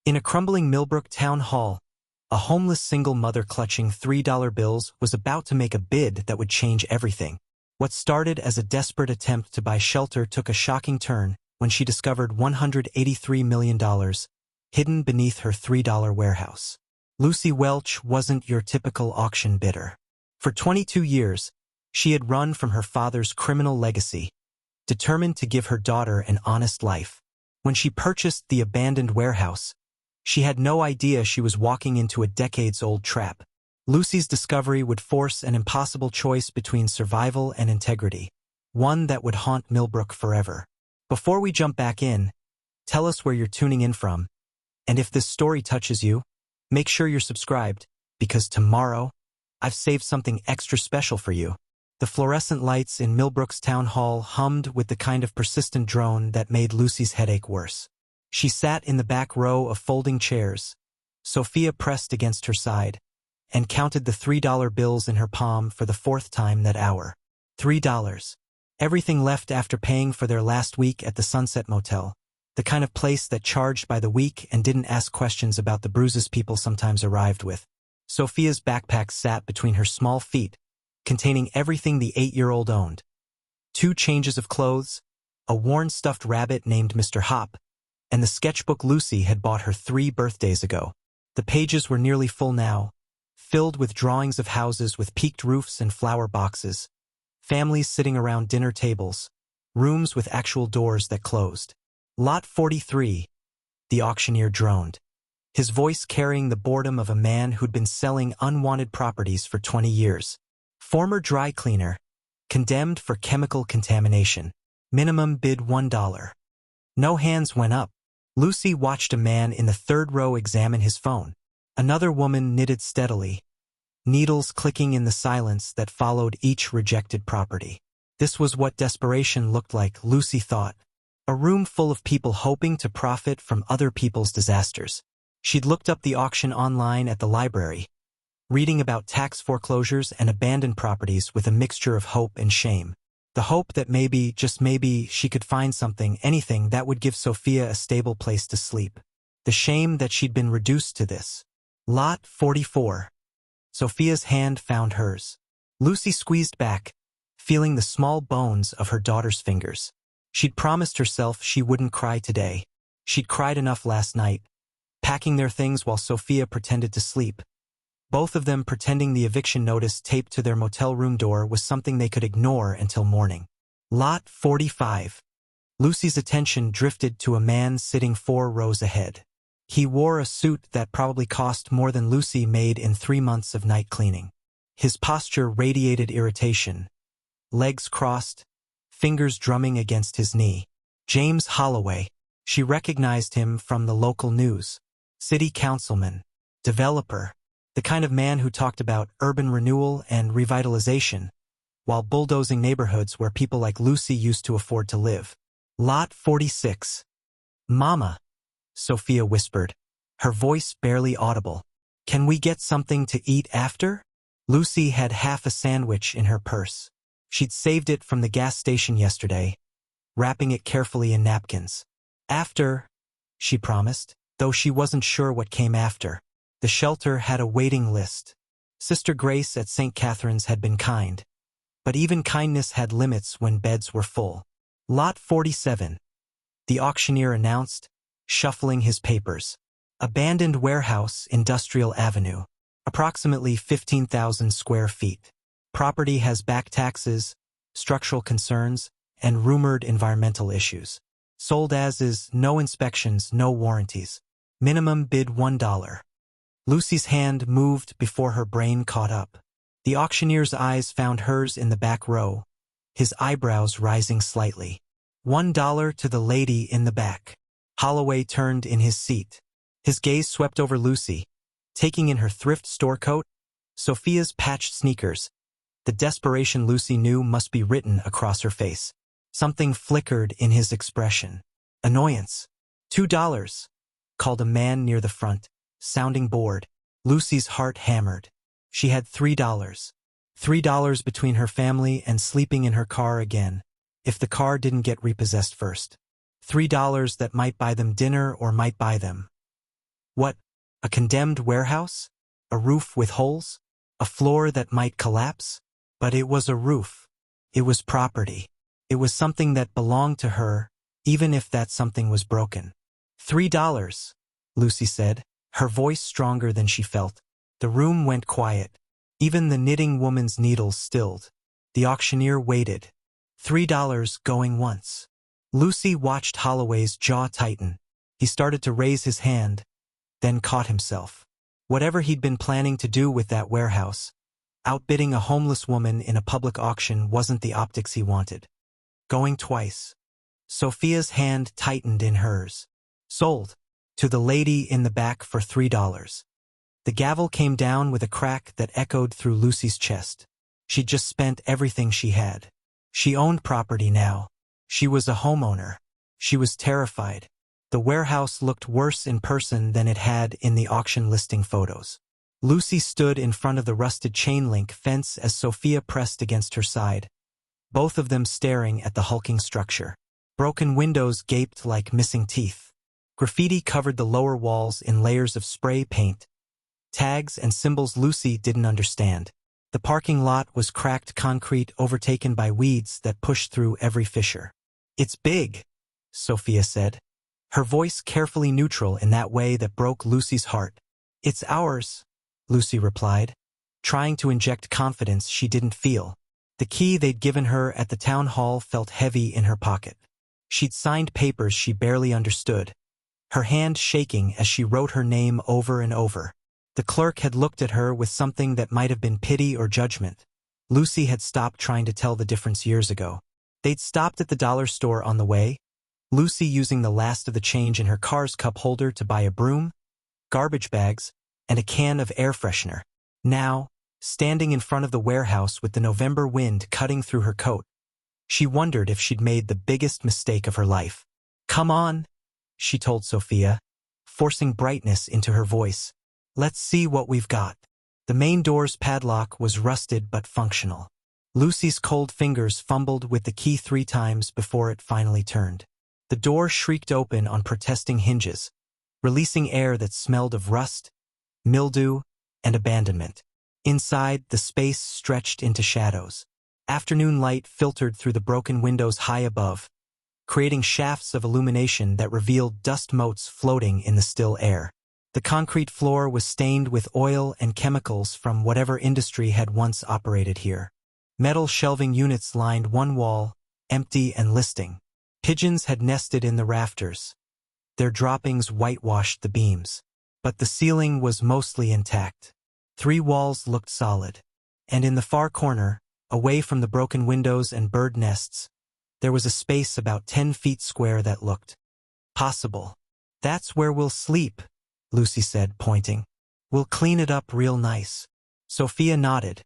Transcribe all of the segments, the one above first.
In a crumbling Millbrook town hall, a homeless single mother clutching $3 bills was about to make a bid that would change everything. What started as a desperate attempt to buy shelter took a shocking turn when she discovered $183 million hidden beneath her $3 warehouse. Lucy Welch wasn't your typical auction bidder. For 22 years, she had run from her father's criminal legacy, determined to give her daughter an honest life. When she purchased the abandoned warehouse, she had no idea she was walking into a decades-old trap. Lucy's discovery would force an impossible choice between survival and integrity, one that would haunt Millbrook forever. Before we jump back in, tell us where you're tuning in from, and if this story touches you, make sure you're subscribed, because tomorrow, I've saved something extra special for you. The fluorescent lights in Millbrook's town hall hummed with the kind of persistent drone that made Lucy's headache worse. She sat in the back row of folding chairs, Sophia pressed against her side, and counted the $3 bills in her palm for the fourth time that hour. $3. Everything left after paying for their last week at the Sunset Motel, the kind of place that charged by the week and didn't ask questions about the bruises people sometimes arrived with. Sophia's backpack sat between her small feet, containing everything the 8-year-old owned. 2 changes of clothes, a worn stuffed rabbit named Mr. Hop, and the sketchbook Lucy had bought her 3 birthdays ago. The pages were nearly full now, filled with drawings of houses with peaked roofs and flower boxes, families sitting around dinner tables, rooms with actual doors that closed. Lot 43, the auctioneer droned, his voice carrying the boredom of a man who'd been selling unwanted properties for 20 years. Former dry cleaner, condemned for chemical contamination. Minimum bid $1. No hands went up. Lucy watched a man in the 3rd row examine his phone. Another woman knitted steadily, needles clicking in the silence that followed each rejected property. This was what desperation looked like, Lucy thought. A room full of people hoping to profit from other people's disasters. She'd looked up the auction online at the library, reading about tax foreclosures and abandoned properties with a mixture of hope and shame. The hope that maybe, just maybe, she could find something, anything that would give Sophia a stable place to sleep. The shame that she'd been reduced to this. Lot 44. Sophia's hand found hers. Lucy squeezed back, feeling the small bones of her daughter's fingers. She'd promised herself she wouldn't cry today. She'd cried enough last night, packing their things while Sophia pretended to sleep. Both of them pretending the eviction notice taped to their motel room door was something they could ignore until morning. Lot 45. Lucy's attention drifted to a man sitting 4 rows ahead. He wore a suit that probably cost more than Lucy made in 3 months of night cleaning. His posture radiated irritation, legs crossed, fingers drumming against his knee. James Holloway. She recognized him from the local news. City councilman, developer, the kind of man who talked about urban renewal and revitalization, while bulldozing neighborhoods where people like Lucy used to afford to live. Lot 46. Mama, Sophia whispered, her voice barely audible. Can we get something to eat after? Lucy had half a sandwich in her purse. She'd saved it from the gas station yesterday, wrapping it carefully in napkins. After, she promised, though she wasn't sure what came after. The shelter had a waiting list. Sister Grace at St. Catherine's had been kind, but even kindness had limits when beds were full. Lot 47. The auctioneer announced, shuffling his papers. Abandoned warehouse, Industrial Avenue. Approximately 15,000 square feet. Property has back taxes, structural concerns, and rumored environmental issues. Sold as is, no inspections, no warranties. Minimum bid $1. Lucy's hand moved before her brain caught up. The auctioneer's eyes found hers in the back row, his eyebrows rising slightly. $1 to the lady in the back. Holloway turned in his seat. His gaze swept over Lucy, taking in her thrift store coat, Sophia's patched sneakers. The desperation Lucy knew must be written across her face. Something flickered in his expression. Annoyance. $2, called a man near the front, sounding bored. Lucy's heart hammered. She had $3. $3 between her family and sleeping in her car again, if the car didn't get repossessed first. $3 that might buy them dinner or might buy them What? A condemned warehouse? A roof with holes? A floor that might collapse? But it was a roof. It was property. It was something that belonged to her, even if that something was broken. $3, Lucy said, her voice stronger than she felt. The room went quiet. Even the knitting woman's needles stilled. The auctioneer waited. $3 going once. Lucy watched Holloway's jaw tighten. He started to raise his hand, then caught himself. Whatever he'd been planning to do with that warehouse, outbidding a homeless woman in a public auction wasn't the optics he wanted. Going twice. Sophia's hand tightened in hers. Sold. To the lady in the back for $3. The gavel came down with a crack that echoed through Lucy's chest. She'd just spent everything she had. She owned property now. She was a homeowner. She was terrified. The warehouse looked worse in person than it had in the auction listing photos. Lucy stood in front of the rusted chain-link fence as Sophia pressed against her side, both of them staring at the hulking structure. Broken windows gaped like missing teeth. Graffiti covered the lower walls in layers of spray paint, tags and symbols Lucy didn't understand. The parking lot was cracked concrete overtaken by weeds that pushed through every fissure. "It's big," Sophia said, her voice carefully neutral in that way that broke Lucy's heart. "It's ours," Lucy replied, trying to inject confidence she didn't feel. The key they'd given her at the town hall felt heavy in her pocket. She'd signed papers she barely understood, her hand shaking as she wrote her name over and over. The clerk had looked at her with something that might have been pity or judgment. Lucy had stopped trying to tell the difference years ago. They'd stopped at the dollar store on the way, Lucy using the last of the change in her car's cup holder to buy a broom, garbage bags, and a can of air freshener. Now, standing in front of the warehouse with the November wind cutting through her coat, she wondered if she'd made the biggest mistake of her life. "Come on," she told Sophia, forcing brightness into her voice. "Let's see what we've got." The main door's padlock was rusted but functional. Lucy's cold fingers fumbled with the key 3 times before it finally turned. The door shrieked open on protesting hinges, releasing air that smelled of rust, mildew, and abandonment. Inside, the space stretched into shadows. Afternoon light filtered through the broken windows high above, creating shafts of illumination that revealed dust motes floating in the still air. The concrete floor was stained with oil and chemicals from whatever industry had once operated here. Metal shelving units lined one wall, empty and listing. Pigeons had nested in the rafters. Their droppings whitewashed the beams. But the ceiling was mostly intact. 3 walls looked solid. And in the far corner, away from the broken windows and bird nests, there was a space about 10 feet square that looked possible. "That's where we'll sleep," Lucy said, pointing. "We'll clean it up real nice." Sophia nodded,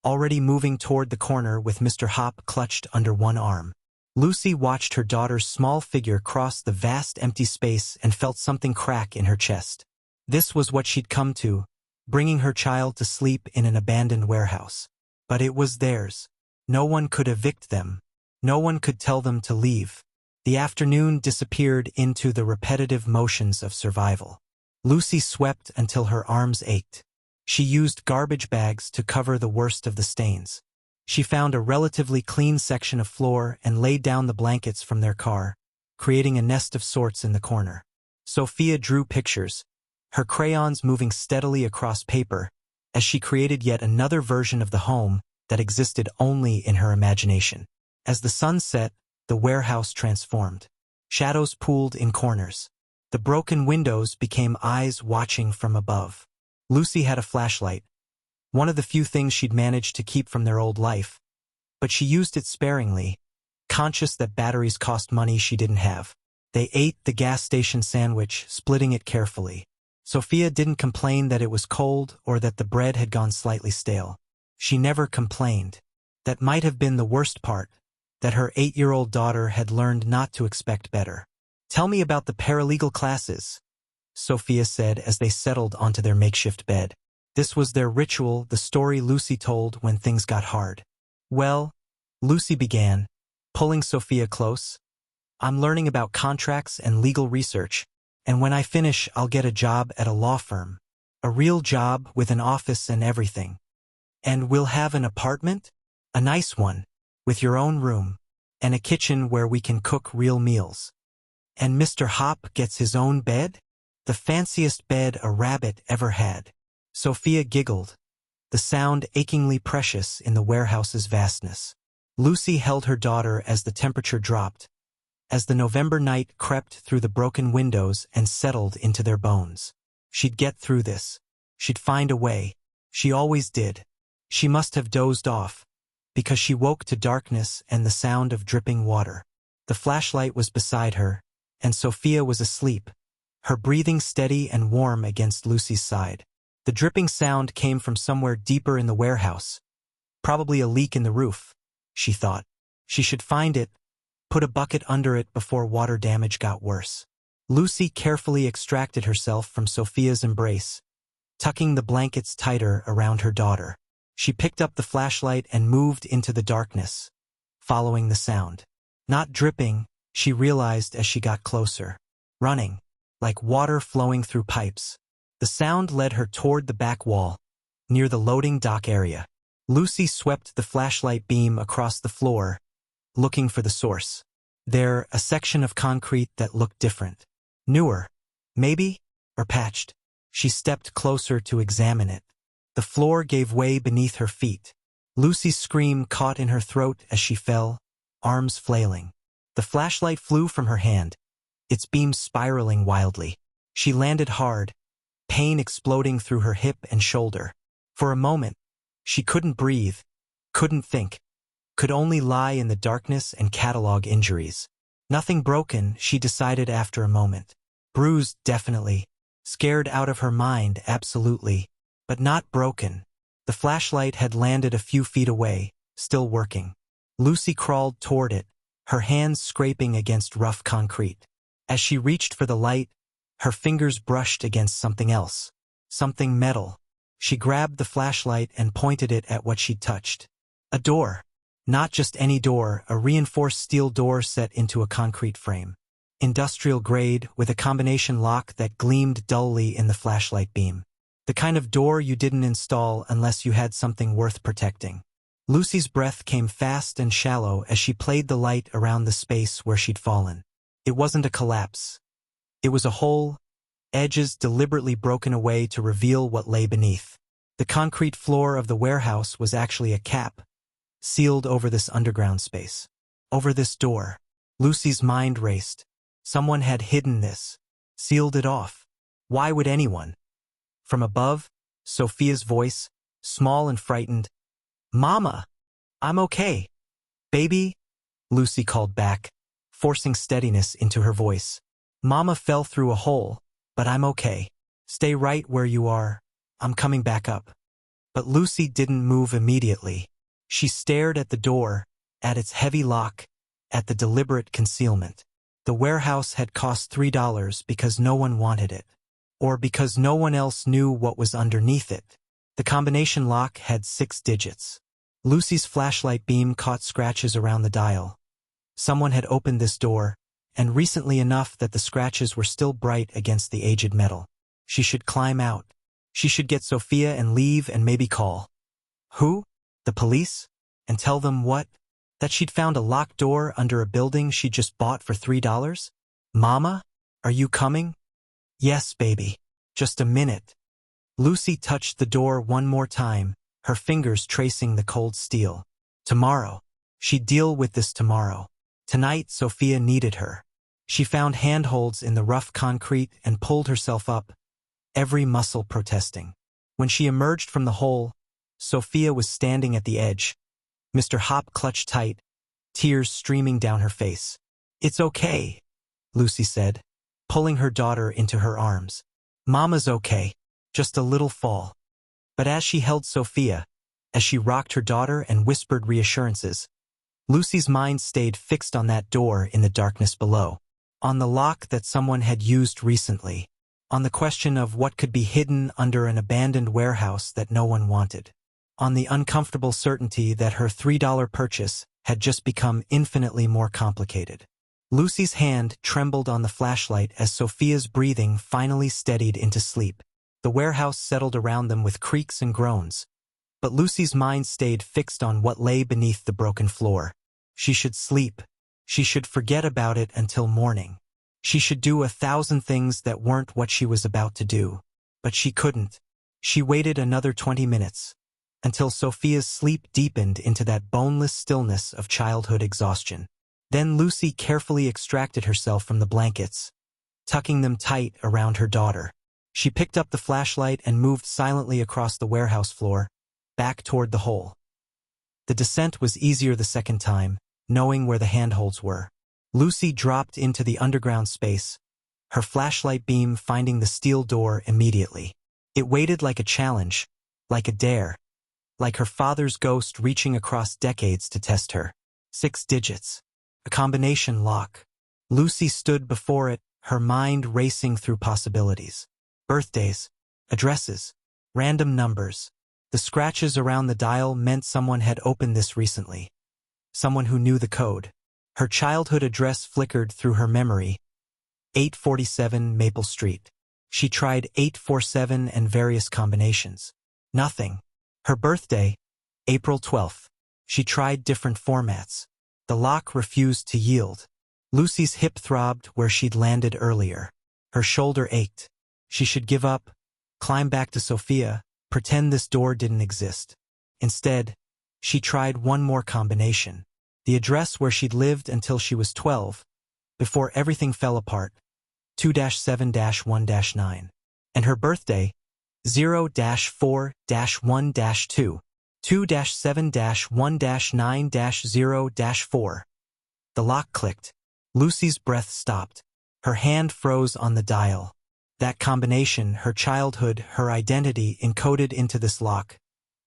already moving toward the corner with Mr. Hop clutched under one arm. Lucy watched her daughter's small figure cross the vast empty space and felt something crack in her chest. This was what she'd come to, bringing her child to sleep in an abandoned warehouse. But it was theirs. No one could evict them. No one could tell them to leave. The afternoon disappeared into the repetitive motions of survival. Lucy swept until her arms ached. She used garbage bags to cover the worst of the stains. She found a relatively clean section of floor and laid down the blankets from their car, creating a nest of sorts in the corner. Sophia drew pictures, her crayons moving steadily across paper, as she created yet another version of the home that existed only in her imagination. As the sun set, the warehouse transformed. Shadows pooled in corners. The broken windows became eyes watching from above. Lucy had a flashlight, one of the few things she'd managed to keep from their old life, but she used it sparingly, conscious that batteries cost money she didn't have. They ate the gas station sandwich, splitting it carefully. Sophia didn't complain that it was cold or that the bread had gone slightly stale. She never complained. That might have been the worst part, that her 8-year-old daughter had learned not to expect better. "Tell me about the paralegal classes," Sophia said as they settled onto their makeshift bed. This was their ritual, the story Lucy told when things got hard. "Well," Lucy began, pulling Sophia close, "I'm learning about contracts and legal research. And when I finish, I'll get a job at a law firm. A real job with an office and everything. And we'll have an apartment? A nice one, with your own room, and a kitchen where we can cook real meals. And Mr. Hop gets his own bed? The fanciest bed a rabbit ever had. Sophia giggled, the sound achingly precious in the warehouse's vastness. Lucy held her daughter as the temperature dropped, as the November night crept through the broken windows and settled into their bones. She'd get through this. She'd find a way. She always did. She must have dozed off, because she woke to darkness and the sound of dripping water. The flashlight was beside her, and Sophia was asleep, her breathing steady and warm against Lucy's side. The dripping sound came from somewhere deeper in the warehouse. Probably a leak in the roof, she thought. She should find it, put a bucket under it before water damage got worse. Lucy carefully extracted herself from Sophia's embrace, tucking the blankets tighter around her daughter. She picked up the flashlight and moved into the darkness, following the sound. Not dripping, she realized as she got closer. Running, like water flowing through pipes. The sound led her toward the back wall, near the loading dock area. Lucy swept the flashlight beam across the floor, looking for the source. There, a section of concrete that looked different. Newer, maybe, or patched. She stepped closer to examine it. The floor gave way beneath her feet. Lucy's scream caught in her throat as she fell, arms flailing. The flashlight flew from her hand, its beam spiraling wildly. She landed hard, pain exploding through her hip and shoulder. For a moment, she couldn't breathe, couldn't think, could only lie in the darkness and catalog injuries. Nothing broken, she decided after a moment. Bruised, definitely. Scared out of her mind, absolutely. But not broken. The flashlight had landed a few feet away, still working. Lucy crawled toward it, her hands scraping against rough concrete. As she reached for the light, her fingers brushed against something else. Something metal. She grabbed the flashlight and pointed it at what she'd touched. A door. Not just any door, a reinforced steel door set into a concrete frame. Industrial grade, with a combination lock that gleamed dully in the flashlight beam. The kind of door you didn't install unless you had something worth protecting. Lucy's breath came fast and shallow as she played the light around the space where she'd fallen. It wasn't a collapse. It was a hole, edges deliberately broken away to reveal what lay beneath. The concrete floor of the warehouse was actually a cap, sealed over this underground space. Over this door. Lucy's mind raced. Someone had hidden this, sealed it off. Why would anyone? From above, Sophia's voice, small and frightened. "Mama! I'm okay. Baby?" Lucy called back, forcing steadiness into her voice. "Mama fell through a hole, but I'm okay. Stay right where you are. I'm coming back up." But Lucy didn't move immediately. She stared at the door, at its heavy lock, at the deliberate concealment. The warehouse had cost $3 because no one wanted it. Or because no one else knew what was underneath it. The combination lock had 6 digits. Lucy's flashlight beam caught scratches around the dial. Someone had opened this door, and recently enough that the scratches were still bright against the aged metal. She should climb out. She should get Sophia and leave and maybe call. Who? The police? And tell them what? That she'd found a locked door under a building she just bought for $3? "Mama? Are you coming?" "Yes, baby. Just a minute." Lucy touched the door one more time, her fingers tracing the cold steel. Tomorrow. She'd deal with this tomorrow. Tonight, Sophia needed her. She found handholds in the rough concrete and pulled herself up, every muscle protesting. When she emerged from the hole, Sophia was standing at the edge. Mr. Hop clutched tight, tears streaming down her face. "It's okay," Lucy said, pulling her daughter into her arms. "Mama's okay, just a little fall." But as she held Sophia, as she rocked her daughter and whispered reassurances, Lucy's mind stayed fixed on that door in the darkness below. On the lock that someone had used recently. On the question of what could be hidden under an abandoned warehouse that no one wanted. On the uncomfortable certainty that her $3 purchase had just become infinitely more complicated. Lucy's hand trembled on the flashlight as Sophia's breathing finally steadied into sleep. The warehouse settled around them with creaks and groans. But Lucy's mind stayed fixed on what lay beneath the broken floor. She should sleep. She should forget about it until morning. She should do 1,000 things that weren't what she was about to do. But she couldn't. She waited another 20 minutes, until Sophia's sleep deepened into that boneless stillness of childhood exhaustion. Then Lucy carefully extracted herself from the blankets, tucking them tight around her daughter. She picked up the flashlight and moved silently across the warehouse floor, back toward the hole. The descent was easier the second time, knowing where the handholds were. Lucy dropped into the underground space, her flashlight beam finding the steel door immediately. It waited like a challenge, like a dare, like her father's ghost reaching across decades to test her. 6 digits. A combination lock. Lucy stood before it, her mind racing through possibilities. Birthdays, addresses, random numbers. The scratches around the dial meant someone had opened this recently. Someone who knew the code. Her childhood address flickered through her memory. 847 Maple Street. She tried 847 and various combinations. Nothing. Her birthday, April 12th. She tried different formats. The lock refused to yield. Lucy's hip throbbed where she'd landed earlier. Her shoulder ached. She should give up, climb back to Sophia, pretend this door didn't exist. Instead, she tried one more combination. The address where she'd lived until she was 12, before everything fell apart, 2-7-1-9. And her birthday, 0-4-1-2, 2-7-1-9-0-4. The lock clicked. Lucy's breath stopped. Her hand froze on the dial. That combination, her childhood, her identity encoded into this lock,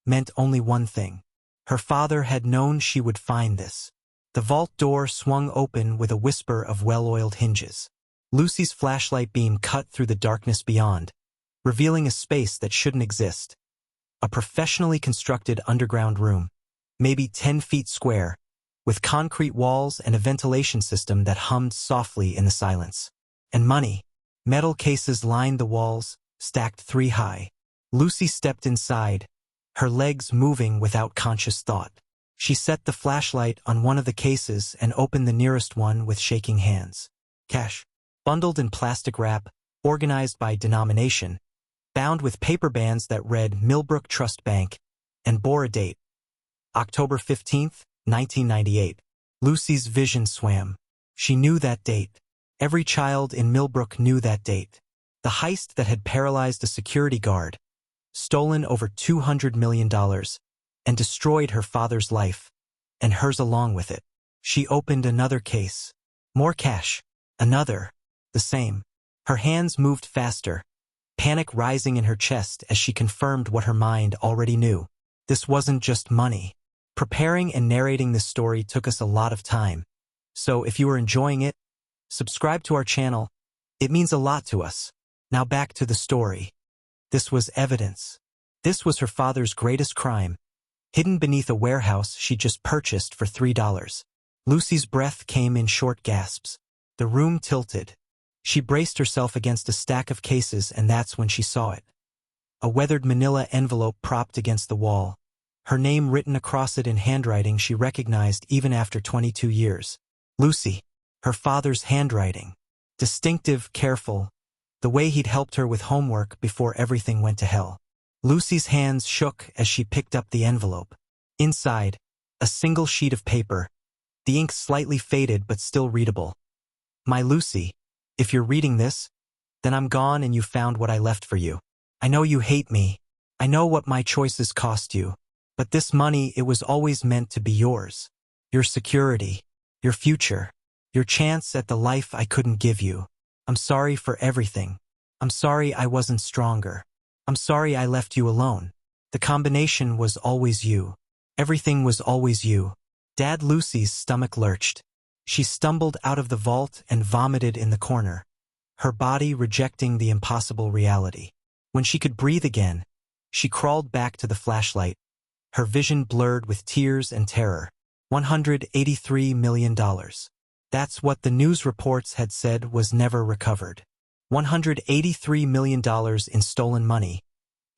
meant only one thing. Her father had known she would find this. The vault door swung open with a whisper of well-oiled hinges. Lucy's flashlight beam cut through the darkness beyond, revealing a space that shouldn't exist. A professionally constructed underground room, maybe 10 feet square, with concrete walls and a ventilation system that hummed softly in the silence. And money. Metal cases lined the walls, stacked 3 high. Lucy stepped inside, her legs moving without conscious thought. She set the flashlight on one of the cases and opened the nearest one with shaking hands. Cash. Bundled in plastic wrap, organized by denomination, bound with paper bands that read Millbrook Trust Bank, and bore a date. October 15th, 1998. Lucy's vision swam. She knew that date. Every child in Millbrook knew that date. The heist that had paralyzed a security guard, stolen over $200 million, and destroyed her father's life, and hers along with it. She opened another case. More cash. Another. The same. Her hands moved faster, panic rising in her chest as she confirmed what her mind already knew. This wasn't just money. Preparing and narrating this story took us a lot of time. So if you are enjoying it, subscribe to our channel. It means a lot to us. Now back to the story. This was evidence. This was her father's greatest crime, hidden beneath a warehouse she just purchased for $3. Lucy's breath came in short gasps. The room tilted. She braced herself against a stack of cases, and that's when she saw it. A weathered manila envelope propped against the wall. Her name written across it in handwriting she recognized even after 22 years. Lucy. Her father's handwriting. Distinctive, careful, the way he'd helped her with homework before everything went to hell. Lucy's hands shook as she picked up the envelope. Inside, a single sheet of paper, the ink slightly faded but still readable. My Lucy, if you're reading this, then I'm gone and you found what I left for you. I know you hate me. I know what my choices cost you. But this money, it was always meant to be yours. Your security, your future, your chance at the life I couldn't give you. I'm sorry for everything. I'm sorry I wasn't stronger. I'm sorry I left you alone. The combination was always you. Everything was always you. Dad. Lucy's stomach lurched. She stumbled out of the vault and vomited in the corner, her body rejecting the impossible reality. When she could breathe again, she crawled back to the flashlight, her vision blurred with tears and terror. $183 million. That's what the news reports had said was never recovered. $183 million in stolen money,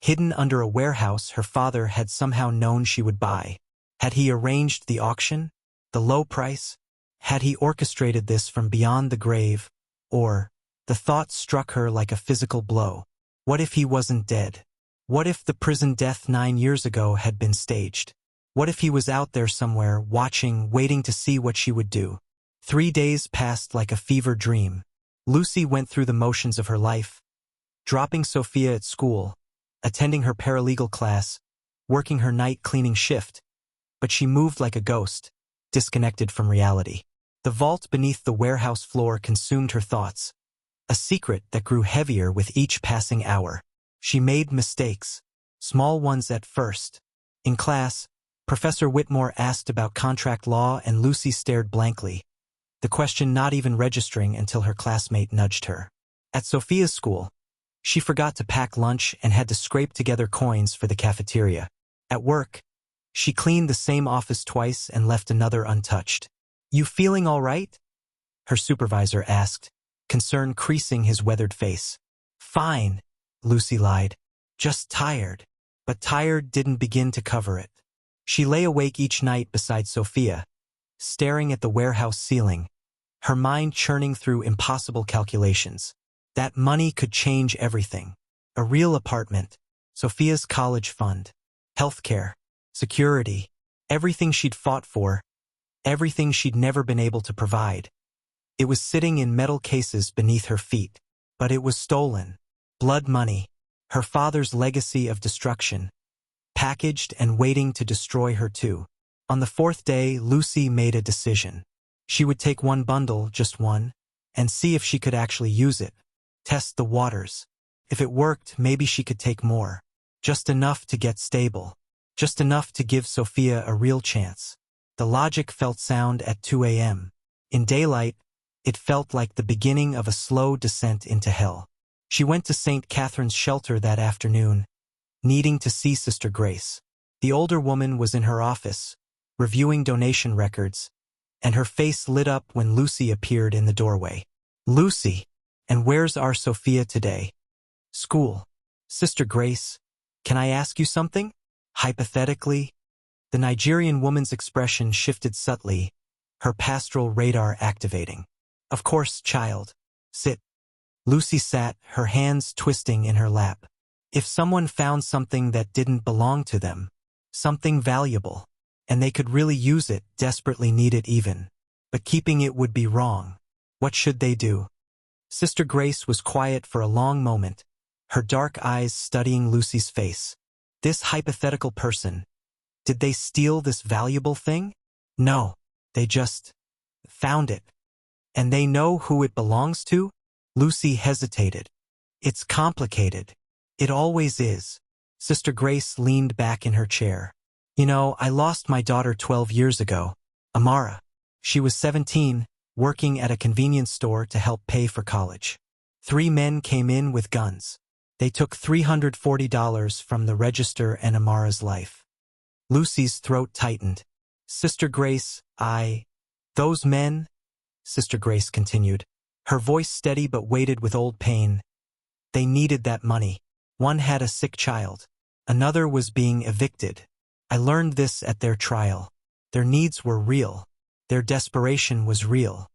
hidden under a warehouse her father had somehow known she would buy. Had he arranged the auction? The low price? Had he orchestrated this from beyond the grave? Or, the thought struck her like a physical blow. What if he wasn't dead? What if the prison death 9 years ago had been staged? What if he was out there somewhere, watching, waiting to see what she would do? 3 days passed like a fever dream. Lucy went through the motions of her life, dropping Sophia at school, attending her paralegal class, working her night cleaning shift, but she moved like a ghost, disconnected from reality. The vault beneath the warehouse floor consumed her thoughts, a secret that grew heavier with each passing hour. She made mistakes, small ones at first. In class, Professor Whitmore asked about contract law and Lucy stared blankly, the question not even registering until her classmate nudged her. At Sophia's school, she forgot to pack lunch and had to scrape together coins for the cafeteria. At work, she cleaned the same office twice and left another untouched. "You feeling all right?" her supervisor asked, concern creasing his weathered face. "Fine," Lucy lied. "Just tired." But tired didn't begin to cover it. She lay awake each night beside Sophia, staring at the warehouse ceiling, her mind churning through impossible calculations. That money could change everything. A real apartment, Sophia's college fund, healthcare, security, everything she'd fought for, everything she'd never been able to provide. It was sitting in metal cases beneath her feet, but it was stolen. Blood money, her father's legacy of destruction, packaged and waiting to destroy her too. On the 4th day, Lucy made a decision. She would take one bundle, just one, and see if she could actually use it. Test the waters. If it worked, maybe she could take more. Just enough to get stable. Just enough to give Sophia a real chance. The logic felt sound at 2 a.m. In daylight, it felt like the beginning of a slow descent into hell. She went to St. Catherine's shelter that afternoon, needing to see Sister Grace. The older woman was in her office, reviewing donation records, and her face lit up when Lucy appeared in the doorway. "Lucy, and where's our Sophia today?" "School." "Sister Grace, can I ask you something?" Hypothetically, the Nigerian woman's expression shifted subtly, her pastoral radar activating. "Of course, child. Sit." Lucy sat, her hands twisting in her lap. If someone found something that didn't belong to them, something valuable, and they could really use it, desperately need it even, but keeping it would be wrong, what should they do? Sister Grace was quiet for a long moment, her dark eyes studying Lucy's face. This hypothetical person, did they steal this valuable thing? No, they just found it. And they know who it belongs to? Lucy hesitated. It's complicated. It always is. Sister Grace leaned back in her chair. "You know, I lost my daughter 12 years ago, Amara. She was 17, working at a convenience store to help pay for college. 3 men came in with guns. They took $340 from the register and Amara's life." Lucy's throat tightened. "Sister Grace, those men," Sister Grace continued, her voice steady but weighted with old pain, "they needed that money. One had a sick child. Another was being evicted. I learned this at their trial. Their needs were real. Their desperation was real."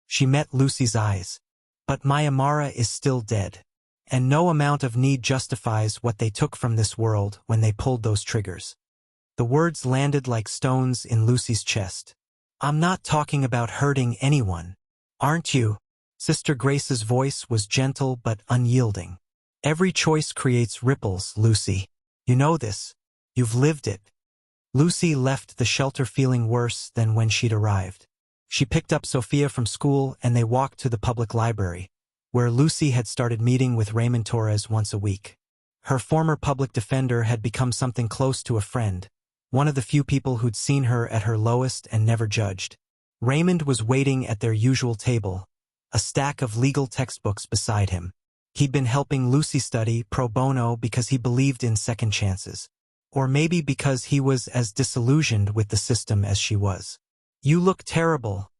She met Lucy's eyes. "But my Amara is still dead. And no amount of need justifies what they took from this world when they pulled those triggers." The words landed like stones in Lucy's chest. "I'm not talking about hurting anyone. Aren't you?" Sister Grace's voice was gentle but unyielding. "Every choice creates ripples, Lucy. You know this. You've lived it." Lucy left the shelter feeling worse than when she'd arrived. She picked up Sophia from school and they walked to the public library, where Lucy had started meeting with Raymond Torres once a week. Her former public defender had become something close to a friend, one of the few people who'd seen her at her lowest and never judged. Raymond was waiting at their usual table, a stack of legal textbooks beside him. He'd been helping Lucy study pro bono because he believed in second chances. Or maybe because he was as disillusioned with the system as she was. "You look terrible,"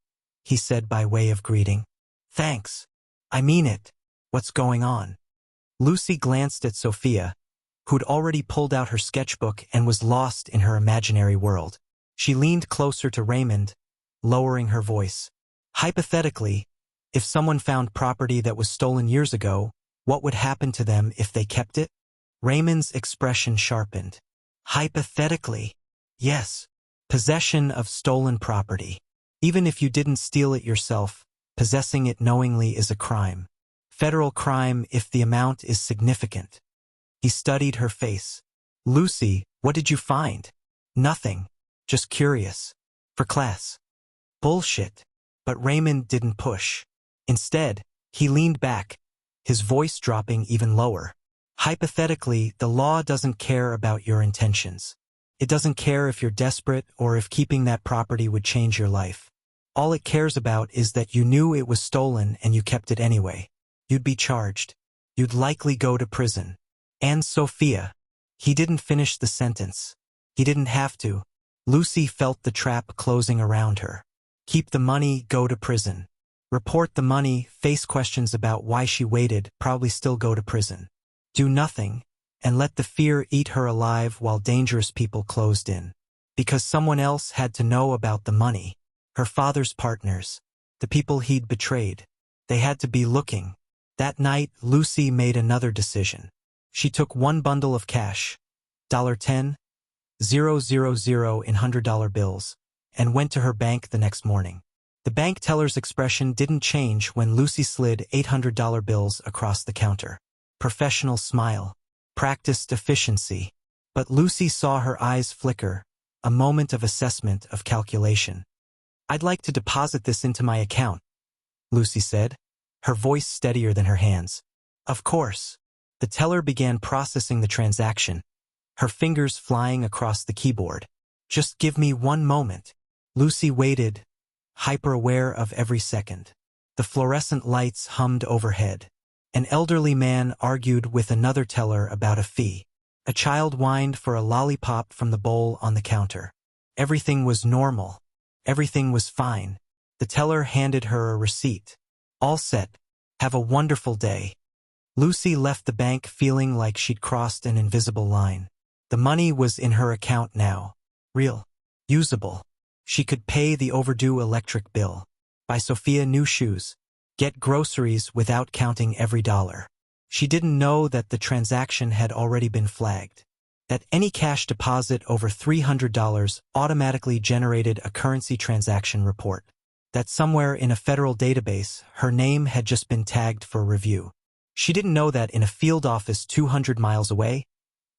he said by way of greeting. Thanks. I mean it. What's going on? Lucy glanced at Sophia, who'd already pulled out her sketchbook and was lost in her imaginary world. She leaned closer to Raymond, lowering her voice. Hypothetically, if someone found property that was stolen years ago, what would happen to them if they kept it? Raymond's expression sharpened. Hypothetically, yes. Possession of stolen property. Even if you didn't steal it yourself, possessing it knowingly is a crime. Federal crime if the amount is significant. He studied her face. Lucy, what did you find? Nothing. Just curious. For class. Bullshit. But Raymond didn't push. Instead, he leaned back, his voice dropping even lower. Hypothetically, the law doesn't care about your intentions. It doesn't care if you're desperate or if keeping that property would change your life. All it cares about is that you knew it was stolen and you kept it anyway. You'd be charged. You'd likely go to prison. And Sophia. He didn't finish the sentence. He didn't have to. Lucy felt the trap closing around her. Keep the money, go to prison. Report the money, face questions about why she waited, probably still go to prison. Do nothing, and let the fear eat her alive while dangerous people closed in. Because someone else had to know about the money. Her father's partners. The people he'd betrayed. They had to be looking. That night, Lucy made another decision. She took one bundle of cash, $10,000 in $100 bills, and went to her bank the next morning. The bank teller's expression didn't change when Lucy slid $800 bills across the counter. Professional smile. Practiced efficiency. But Lucy saw her eyes flicker, a moment of assessment of calculation. I'd like to deposit this into my account, Lucy said, her voice steadier than her hands. Of course. The teller began processing the transaction, her fingers flying across the keyboard. Just give me one moment. Lucy waited, hyper-aware of every second. The fluorescent lights hummed overhead. An elderly man argued with another teller about a fee. A child whined for a lollipop from the bowl on the counter. Everything was normal. Everything was fine. The teller handed her a receipt. All set. Have a wonderful day. Lucy left the bank feeling like she'd crossed an invisible line. The money was in her account now. Real. Usable. She could pay the overdue electric bill. Buy Sophia new shoes. Get groceries without counting every dollar. She didn't know that the transaction had already been flagged. That any cash deposit over $300 automatically generated a currency transaction report. That somewhere in a federal database, her name had just been tagged for review. She didn't know that in a field office 200 miles away,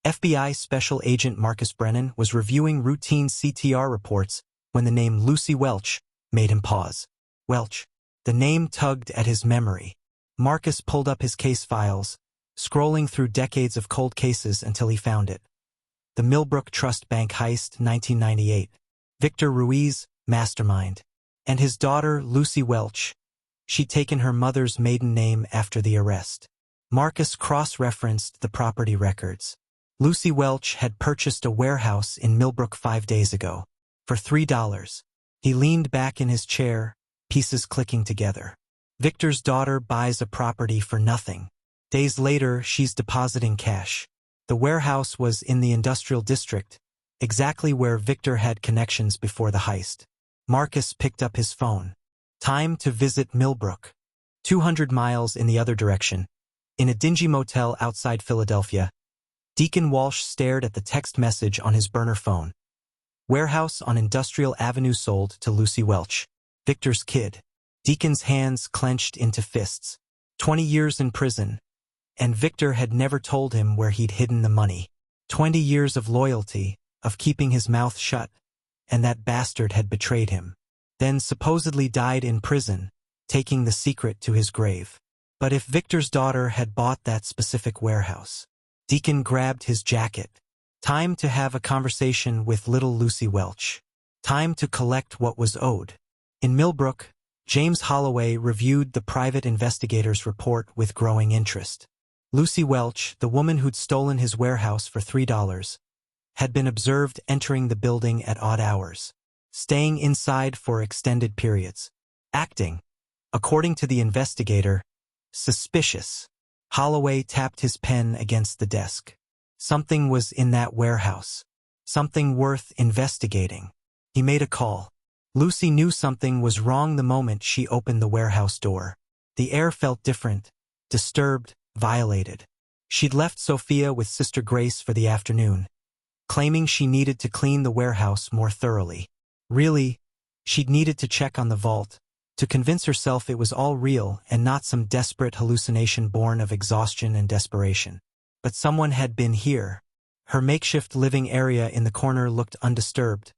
FBI Special Agent Marcus Brennan was reviewing routine CTR reports when the name Lucy Welch made him pause. Welch. The name tugged at his memory. Marcus pulled up his case files, scrolling through decades of cold cases until he found it. The Millbrook Trust Bank heist, 1998. Victor Ruiz, mastermind. And his daughter, Lucy Welch. She'd taken her mother's maiden name after the arrest. Marcus cross-referenced the property records. Lucy Welch had purchased a warehouse in Millbrook 5 days ago. For $3. He leaned back in his chair, pieces clicking together. Victor's daughter buys a property for nothing. Days later, she's depositing cash. The warehouse was in the industrial district, exactly where Victor had connections before the heist. Marcus picked up his phone. Time to visit Millbrook. 200 miles in the other direction. In a dingy motel outside Philadelphia, Deacon Walsh stared at the text message on his burner phone. Warehouse on Industrial Avenue sold to Lucy Welch. Victor's kid. Deacon's hands clenched into fists. 20 years in prison. And Victor had never told him where he'd hidden the money. 20 years of loyalty, of keeping his mouth shut. And that bastard had betrayed him. Then supposedly died in prison, taking the secret to his grave. But if Victor's daughter had bought that specific warehouse? Deacon grabbed his jacket. Time to have a conversation with little Lucy Welch. Time to collect what was owed. In Millbrook, James Holloway reviewed the private investigator's report with growing interest. Lucy Welch, the woman who'd stolen his warehouse for $3, had been observed entering the building at odd hours, staying inside for extended periods. Acting. According to the investigator, suspicious. Holloway tapped his pen against the desk. Something was in that warehouse. Something worth investigating. He made a call. Lucy knew something was wrong the moment she opened the warehouse door. The air felt different, disturbed, violated. She'd left Sophia with Sister Grace for the afternoon, claiming she needed to clean the warehouse more thoroughly. Really, she'd needed to check on the vault, to convince herself it was all real and not some desperate hallucination born of exhaustion and desperation. But someone had been here. Her makeshift living area in the corner looked undisturbed.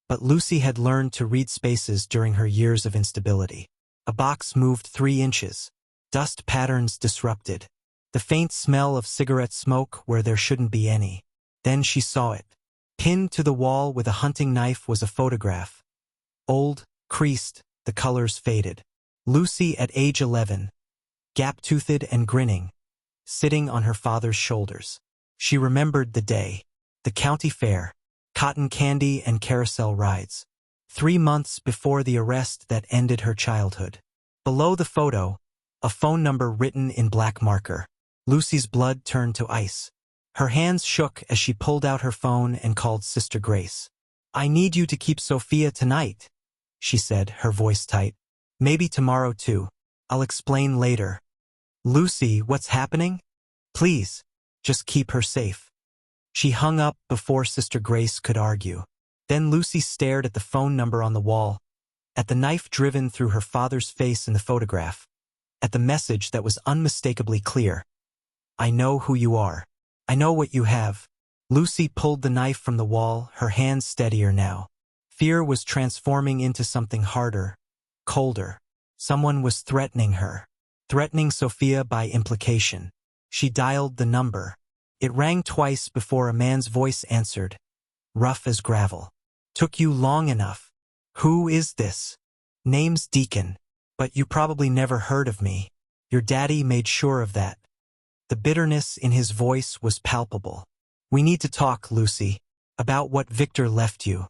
But Lucy had learned to read spaces during her years of instability. A box moved 3 inches. Dust patterns disrupted. The faint smell of cigarette smoke where there shouldn't be any. Then she saw it. Pinned to the wall with a hunting knife was a photograph. Old, creased, the colors faded. Lucy at age 11, gap-toothed and grinning, sitting on her father's shoulders. She remembered the day. The county fair, cotton candy and carousel rides. 3 months before the arrest that ended her childhood. Below the photo, a phone number written in black marker. Lucy's blood turned to ice. Her hands shook as she pulled out her phone and called Sister Grace. "I need you to keep Sophia tonight," she said, her voice tight. "Maybe tomorrow too. I'll explain later." "Lucy, what's happening? Please, just keep her safe." She hung up before Sister Grace could argue. Then Lucy stared at the phone number on the wall, at the knife driven through her father's face in the photograph, at the message that was unmistakably clear. "I know who you are. I know what you have." Lucy pulled the knife from the wall, her hands steadier now. Fear was transforming into something harder, colder. Someone was threatening her. Threatening Sophia by implication. She dialed the number. It rang twice before a man's voice answered, rough as gravel. "Took you long enough. Who is this?" "Name's Deacon. But you probably never heard of me. Your daddy made sure of that." The bitterness in his voice was palpable. "We need to talk, Lucy, about what Victor left you."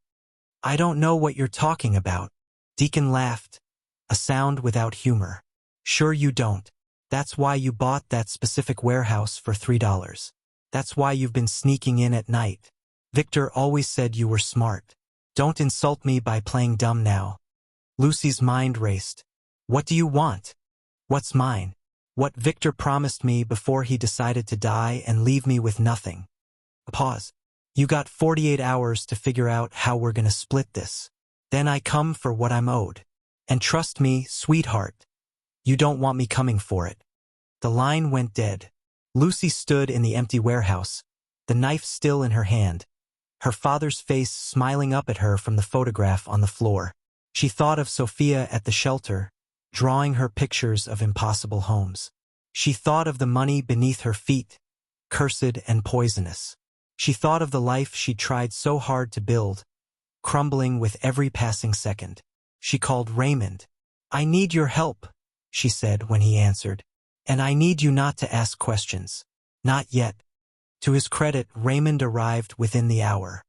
"I don't know what you're talking about." Deacon laughed, a sound without humor. "Sure you don't. That's why you bought that specific warehouse for $3. That's why you've been sneaking in at night. Victor always said you were smart. Don't insult me by playing dumb now." Lucy's mind raced. "What do you want?" "What's mine? What Victor promised me before he decided to die and leave me with nothing." A pause. "You got 48 hours to figure out how we're gonna split this. Then I come for what I'm owed. And trust me, sweetheart, you don't want me coming for it." The line went dead. Lucy stood in the empty warehouse, the knife still in her hand, her father's face smiling up at her from the photograph on the floor. She thought of Sophia at the shelter, drawing her pictures of impossible homes. She thought of the money beneath her feet, cursed and poisonous. She thought of the life she tried so hard to build, crumbling with every passing second. She called Raymond. "I need your help," she said when he answered. "And I need you not to ask questions. Not yet." To his credit, Raymond arrived within the hour.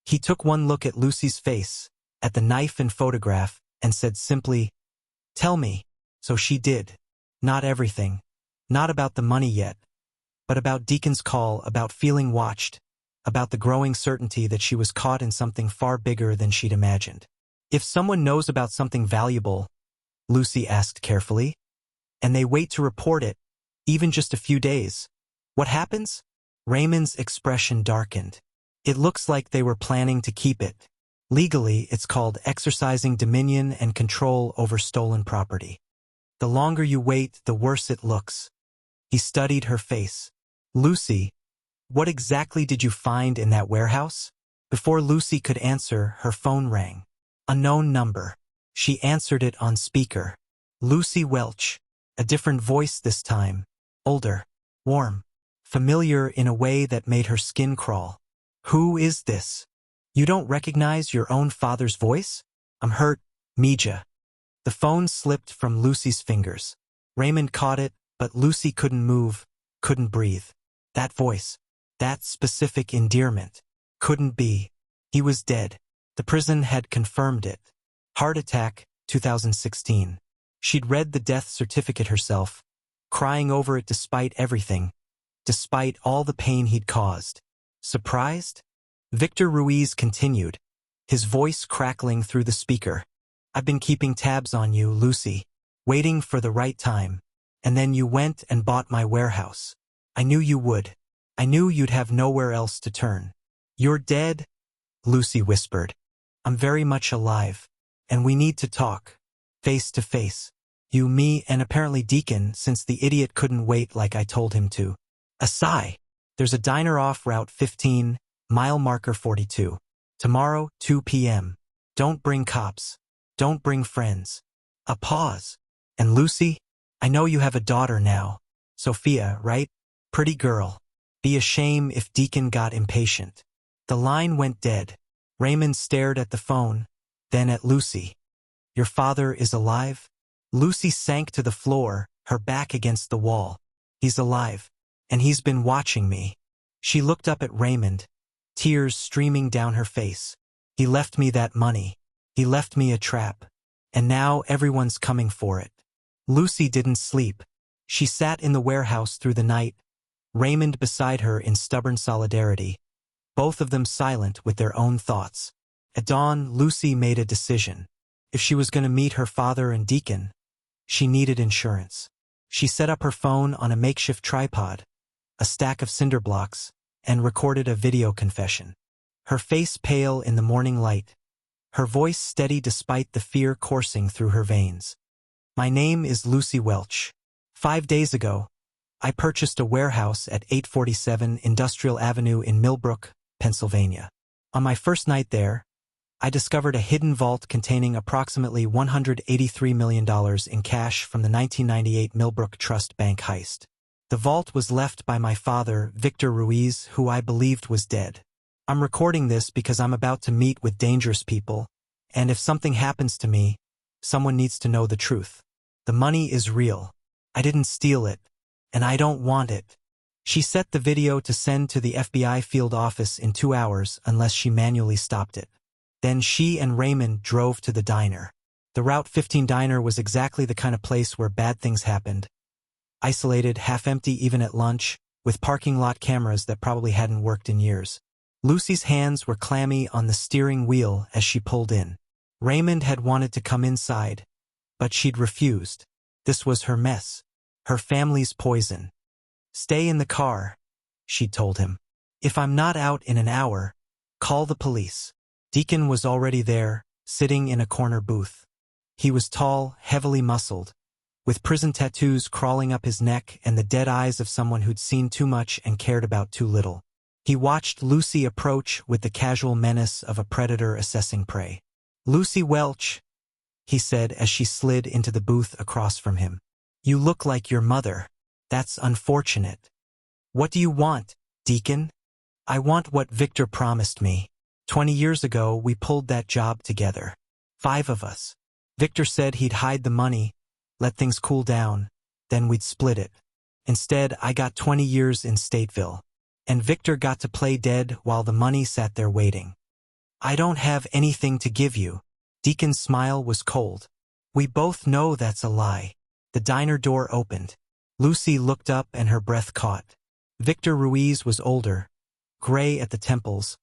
He took one look at Lucy's face, at the knife and photograph, and said simply, "Tell me." So she did. Not everything. Not about the money yet. But about Deacon's call, about feeling watched, about the growing certainty that she was caught in something far bigger than she'd imagined. "If someone knows about something valuable," Lucy asked carefully, "and they wait to report it, even just a few days, what happens?" Raymond's expression darkened. "It looks like they were planning to keep it. Legally, it's called exercising dominion and control over stolen property. The longer you wait, the worse it looks." He studied her face. "Lucy, what exactly did you find in that warehouse?" Before Lucy could answer, her phone rang. Unknown number. She answered it on speaker. Lucy Welch. A different voice this time. Older. Warm. Familiar in a way that made her skin crawl. "Who is this? You don't recognize your own father's voice?" "I'm hurt, Mija." The phone slipped from Lucy's fingers. Raymond caught it, but Lucy couldn't move, couldn't breathe. That voice, that specific endearment, couldn't be. He was dead. The prison had confirmed it. Heart attack, 2016. She'd read the death certificate herself, crying over it despite everything, despite all the pain he'd caused. Surprised? Victor Ruiz continued, his voice crackling through the speaker. I've been keeping tabs on you, Lucy, waiting for the right time. And then you went and bought my warehouse. I knew you would. I knew you'd have nowhere else to turn. You're dead? Lucy whispered. I'm very much alive. And we need to talk. Face to face. You, me, and apparently Deacon, since the idiot couldn't wait like I told him to. A sigh. There's a diner off Route 15, mile marker 42. Tomorrow, 2 p.m. Don't bring cops. Don't bring friends. A pause. And Lucy, I know you have a daughter now. Sophia, right? Pretty girl. Be a shame if Deacon got impatient. The line went dead. Raymond stared at the phone, then at Lucy. Your father is alive? Lucy sank to the floor, her back against the wall. He's alive. And he's been watching me. She looked up at Raymond, tears streaming down her face. He left me that money. He left me a trap. And now everyone's coming for it. Lucy didn't sleep. She sat in the warehouse through the night, Raymond beside her in stubborn solidarity, both of them silent with their own thoughts. At dawn, Lucy made a decision. If she was going to meet her father and Deacon, she needed insurance. She set up her phone on a makeshift tripod, a stack of cinder blocks, and recorded a video confession. Her face pale in the morning light, her voice steady despite the fear coursing through her veins. My name is Lucy Welch. 5 days ago, I purchased a warehouse at 847 Industrial Avenue in Millbrook, Pennsylvania. On my first night there, I discovered a hidden vault containing approximately $183 million in cash from the 1998 Millbrook Trust Bank heist. The vault was left by my father, Victor Ruiz, who I believed was dead. I'm recording this because I'm about to meet with dangerous people, and if something happens to me, someone needs to know the truth. The money is real. I didn't steal it, and I don't want it. She set the video to send to the FBI field office in 2 hours unless she manually stopped it. Then she and Raymond drove to the diner. The Route 15 diner was exactly the kind of place where bad things happened. Isolated, half-empty even at lunch, with parking lot cameras that probably hadn't worked in years. Lucy's hands were clammy on the steering wheel as she pulled in. Raymond had wanted to come inside, but she'd refused. This was her mess, her family's poison. Stay in the car, she'd told him. If I'm not out in an hour, call the police. Deacon was already there, sitting in a corner booth. He was tall, heavily muscled, with prison tattoos crawling up his neck and the dead eyes of someone who'd seen too much and cared about too little. He watched Lucy approach with the casual menace of a predator assessing prey. Lucy Welch, he said as she slid into the booth across from him. You look like your mother. That's unfortunate. What do you want, Deacon? I want what Victor promised me. 20 years ago, we pulled that job together. 5 of us. Victor said he'd hide the money, let things cool down, then we'd split it. Instead, I got 20 years in Stateville. And Victor got to play dead while the money sat there waiting. I don't have anything to give you. Deacon's smile was cold. We both know that's a lie. The diner door opened. Lucy looked up and her breath caught. Victor Ruiz was older, gray at the temples,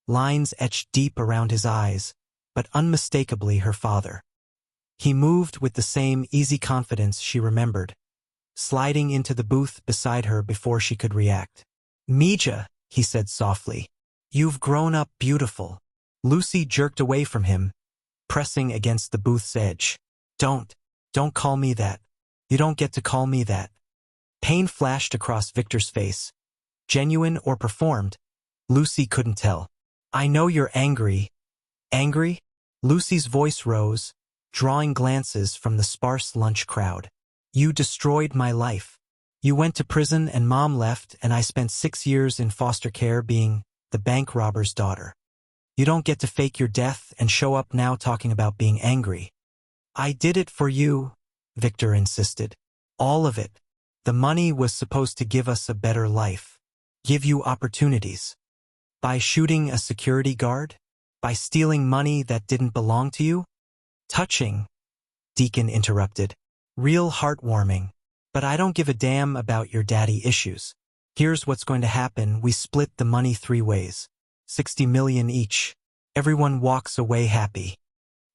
lines etched deep around his eyes, but unmistakably her father. He moved with the same easy confidence she remembered, sliding into the booth beside her before she could react. Mija, he said softly, you've grown up beautiful. Lucy jerked away from him, pressing against the booth's edge. Don't call me that. You don't get to call me that. Pain flashed across Victor's face. Genuine or performed, Lucy couldn't tell. I know you're angry. Angry? Lucy's voice rose, drawing glances from the sparse lunch crowd. You destroyed my life. You went to prison and Mom left and I spent 6 years in foster care being the bank robber's daughter. You don't get to fake your death and show up now talking about being angry. I did it for you, Victor insisted. All of it. The money was supposed to give us a better life. Give you opportunities. By shooting a security guard? By stealing money that didn't belong to you? Touching, Deacon interrupted. Real heartwarming. But I don't give a damn about your daddy issues. Here's what's going to happen. We split the money 3 ways. 60 million each. Everyone walks away happy.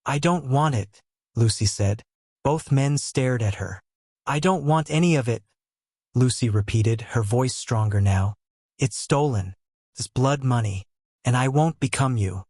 I don't want it, Lucy said. Both men stared at her. I don't want any of it, Lucy repeated, her voice stronger now. It's stolen. It's blood money. And I won't become you.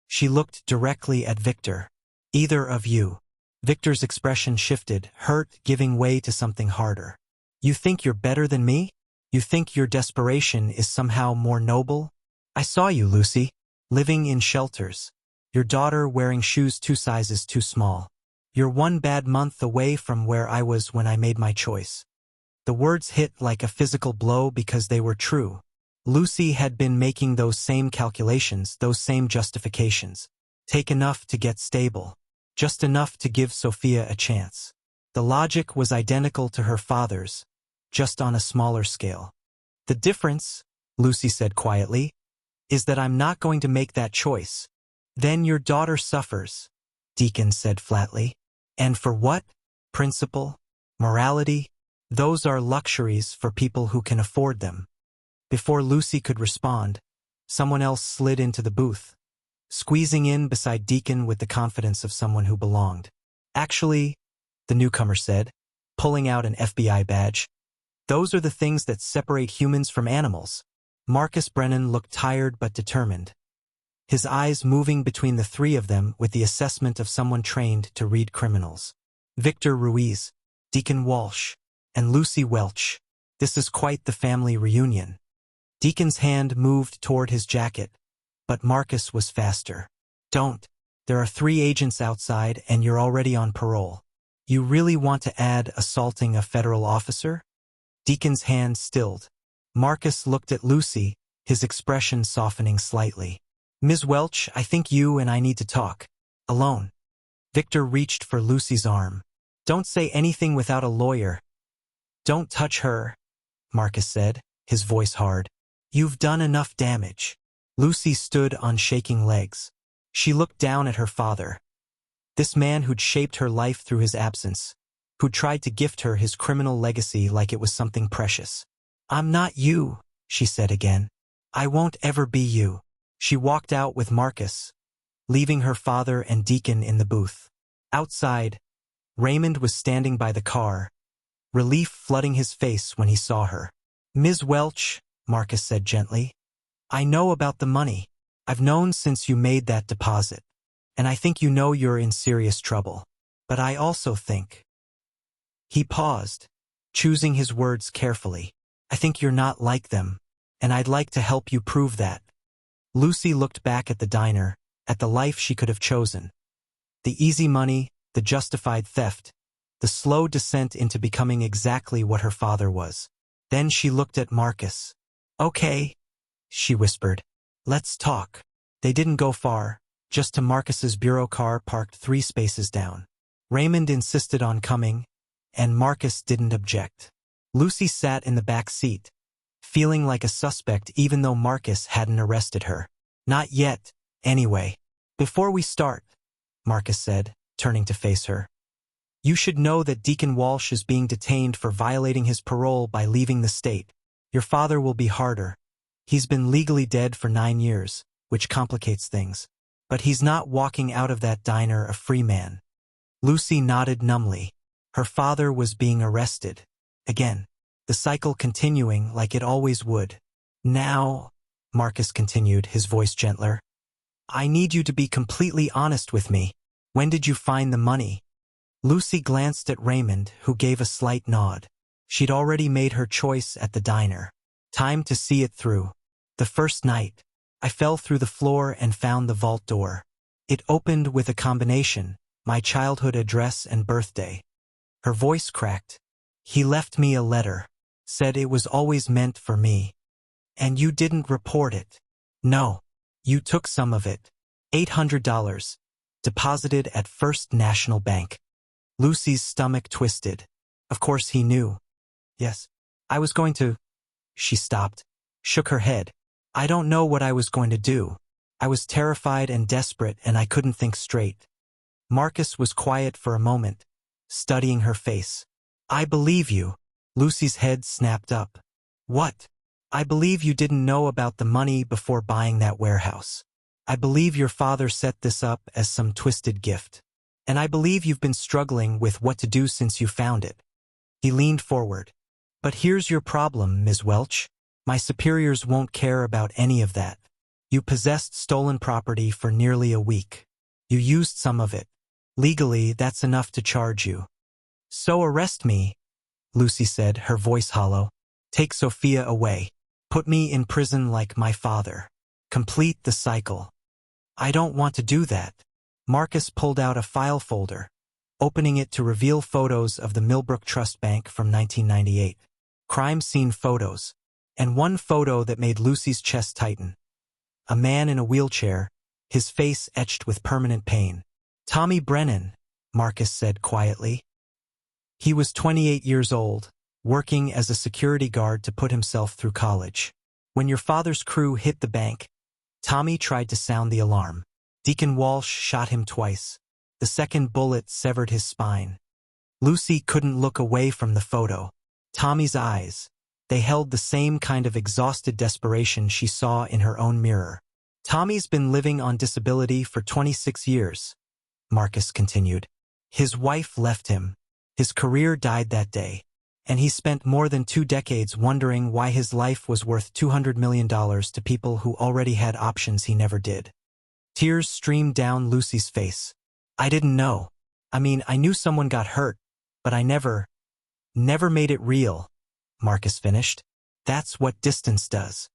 She looked directly at Victor. Either of you. Victor's expression shifted, hurt giving way to something harder. You think you're better than me? You think your desperation is somehow more noble? I saw you, Lucy, living in shelters. Your daughter wearing shoes 2 sizes too small. You're 1 bad month away from where I was when I made my choice. The words hit like a physical blow because they were true. Lucy had been making those same calculations, those same justifications. Take enough to get stable. Just enough to give Sophia a chance. The logic was identical to her father's, just on a smaller scale. The difference, Lucy said quietly, is that I'm not going to make that choice. Then your daughter suffers, Deacon said flatly. And for what? Principle? Morality? Those are luxuries for people who can afford them. Before Lucy could respond, someone else slid into the booth, squeezing in beside Deacon with the confidence of someone who belonged. Actually, the newcomer said, pulling out an FBI badge, those are the things that separate humans from animals. Marcus Brennan looked tired but determined, his eyes moving between the 3 of them with the assessment of someone trained to read criminals. Victor Ruiz, Deacon Walsh, and Lucy Welch. This is quite the family reunion. Deacon's hand moved toward his jacket, but Marcus was faster. Don't. There are 3 agents outside and you're already on parole. You really want to add assaulting a federal officer? Deacon's hand stilled. Marcus looked at Lucy, his expression softening slightly. Ms. Welch, I think you and I need to talk. Alone. Victor reached for Lucy's arm. Don't say anything without a lawyer. Don't touch her, Marcus said, his voice hard. You've done enough damage. Lucy stood on shaking legs. She looked down at her father. This man who'd shaped her life through his absence, who'd tried to gift her his criminal legacy like it was something precious. I'm not you, she said again. I won't ever be you. She walked out with Marcus, leaving her father and Deacon in the booth. Outside, Raymond was standing by the car, relief flooding his face when he saw her. Ms. Welch, Marcus said gently, I know about the money. I've known since you made that deposit. And I think you know you're in serious trouble. But I also think. He paused, choosing his words carefully. I think you're not like them, and I'd like to help you prove that. Lucy looked back at the diner, at the life she could have chosen. The easy money, the justified theft, the slow descent into becoming exactly what her father was. Then she looked at Marcus. Okay, she whispered. Let's talk. They didn't go far, just to Marcus's bureau car parked 3 spaces down. Raymond insisted on coming, and Marcus didn't object. Lucy sat in the back seat, feeling like a suspect even though Marcus hadn't arrested her. Not yet, anyway. Before we start, Marcus said, turning to face her. You should know that Deacon Walsh is being detained for violating his parole by leaving the state. Your father will be harder. He's been legally dead for 9 years, which complicates things. But he's not walking out of that diner a free man. Lucy nodded numbly. Her father was being arrested. Again, the cycle continuing like it always would. Now, Marcus continued, his voice gentler, I need you to be completely honest with me. When did you find the money? Lucy glanced at Raymond, who gave a slight nod. She'd already made her choice at the diner. Time to see it through. The first night, I fell through the floor and found the vault door. It opened with a combination, my childhood address and birthday. Her voice cracked. He left me a letter, said it was always meant for me. And you didn't report it. No, you took some of it. $800, deposited at First National Bank. Lucy's stomach twisted. Of course he knew. Yes, I was going to. She stopped, shook her head. I don't know what I was going to do. I was terrified and desperate and I couldn't think straight. Marcus was quiet for a moment, studying her face. I believe you. Lucy's head snapped up. What? I believe you didn't know about the money before buying that warehouse. I believe your father set this up as some twisted gift. And I believe you've been struggling with what to do since you found it. He leaned forward. But here's your problem, Ms. Welch. My superiors won't care about any of that. You possessed stolen property for nearly a week. You used some of it. Legally, that's enough to charge you. So arrest me, Lucy said, her voice hollow. Take Sophia away. Put me in prison like my father. Complete the cycle. I don't want to do that. Marcus pulled out a file folder, opening it to reveal photos of the Millbrook Trust Bank from 1998. Crime scene photos. And one photo that made Lucy's chest tighten. A man in a wheelchair, his face etched with permanent pain. Tommy Brennan, Marcus said quietly. He was 28 years old, working as a security guard to put himself through college. When your father's crew hit the bank, Tommy tried to sound the alarm. Deacon Welch shot him twice. The second bullet severed his spine. Lucy couldn't look away from the photo. Tommy's eyes, they held the same kind of exhausted desperation she saw in her own mirror. Tommy's been living on disability for 26 years, Marcus continued. His wife left him. His career died that day. And he spent more than 2 decades wondering why his life was worth $200 million to people who already had options he never did. Tears streamed down Lucy's face. I didn't know. I mean, I knew someone got hurt, but I never made it real, Marcus finished. That's what distance does.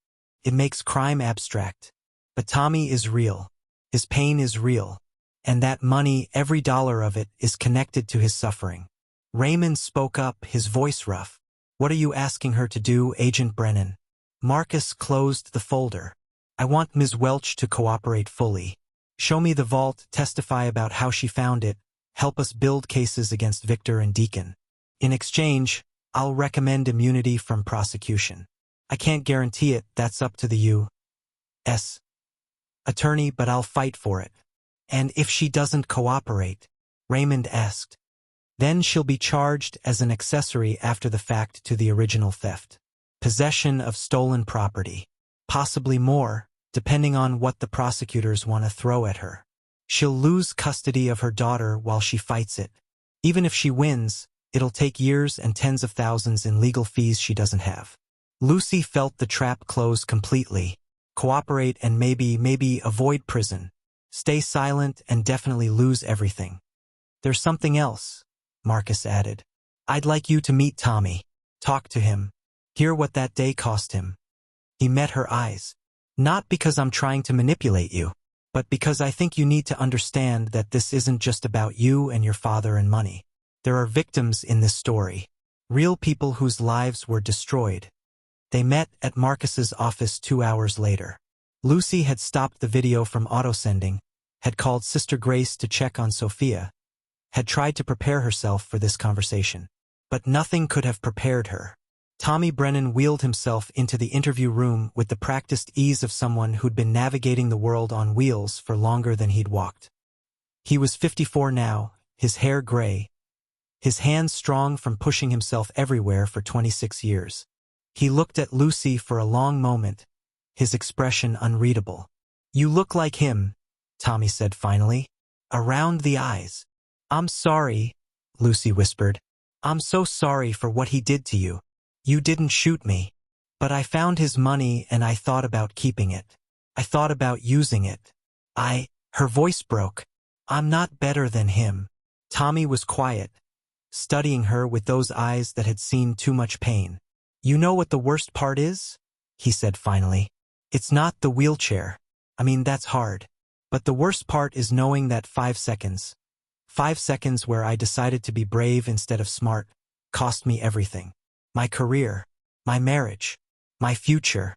It makes crime abstract. But Tommy is real. His pain is real. And that money, every dollar of it, is connected to his suffering. Raymond spoke up, his voice rough. What are you asking her to do, Agent Brennan? Marcus closed the folder. I want Ms. Welch to cooperate fully. Show me the vault, testify about how she found it, help us build cases against Victor and Deacon. In exchange, I'll recommend immunity from prosecution. I can't guarantee it, that's up to the U.S. attorney, but I'll fight for it. And if she doesn't cooperate, Raymond asked, then she'll be charged as an accessory after the fact to the original theft. Possession of stolen property. Possibly more, depending on what the prosecutors want to throw at her. She'll lose custody of her daughter while she fights it. Even if she wins, it'll take years and tens of thousands in legal fees she doesn't have. Lucy felt the trap close completely. Cooperate and maybe avoid prison. Stay silent and definitely lose everything. There's something else, Marcus added. I'd like you to meet Tommy. Talk to him. Hear what that day cost him. He met her eyes. Not because I'm trying to manipulate you, but because I think you need to understand that this isn't just about you and your father and money. There are victims in this story. Real people whose lives were destroyed. They met at Marcus's office 2 hours later. Lucy had stopped the video from auto-sending, had called Sister Grace to check on Sophia, had tried to prepare herself for this conversation. But nothing could have prepared her. Tommy Brennan wheeled himself into the interview room with the practiced ease of someone who'd been navigating the world on wheels for longer than he'd walked. He was 54 now, his hair gray, his hands strong from pushing himself everywhere for 26 years. He looked at Lucy for a long moment, his expression unreadable. You look like him, Tommy said finally. Around the eyes. I'm sorry, Lucy whispered. I'm so sorry for what he did to you. You didn't shoot me. But I found his money and I thought about keeping it. I thought about using it. Her voice broke. I'm not better than him. Tommy was quiet, studying her with those eyes that had seen too much pain. You know what the worst part is? He said finally. It's not the wheelchair. I mean, that's hard. But the worst part is knowing that 5 seconds. 5 seconds where I decided to be brave instead of smart, cost me everything. My career, my marriage, my future.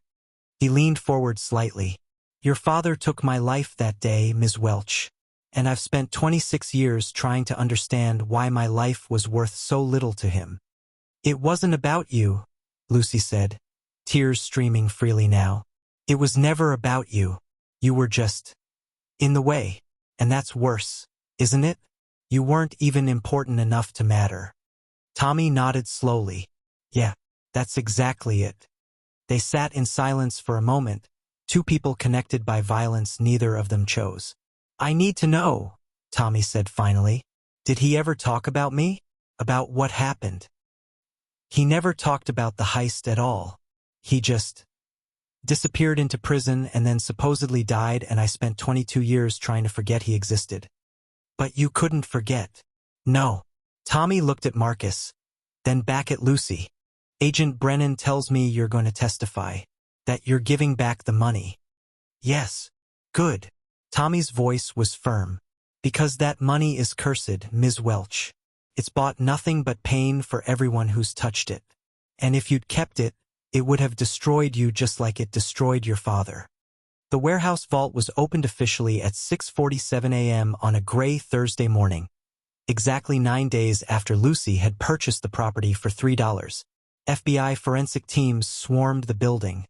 He leaned forward slightly. Your father took my life that day, Ms. Welch. And I've spent 26 years trying to understand why my life was worth so little to him. It wasn't about you, Lucy said, tears streaming freely now. It was never about you. You were just in the way. And that's worse, isn't it? You weren't even important enough to matter. Tommy nodded slowly. Yeah, that's exactly it. They sat in silence for a moment, two people connected by violence neither of them chose. I need to know, Tommy said finally. Did he ever talk about me? About what happened? He never talked about the heist at all. He just disappeared into prison and then supposedly died, and I spent 22 years trying to forget he existed. But you couldn't forget. No. Tommy looked at Marcus, then back at Lucy. Agent Brennan tells me you're going to testify, that you're giving back the money. Yes. Good. Tommy's voice was firm. Because that money is cursed, Ms. Welch. It's bought nothing but pain for everyone who's touched it. And if you'd kept it, it would have destroyed you just like it destroyed your father. The warehouse vault was opened officially at 6:47 a.m. on a gray Thursday morning, exactly 9 days after Lucy had purchased the property for $3. FBI forensic teams swarmed the building,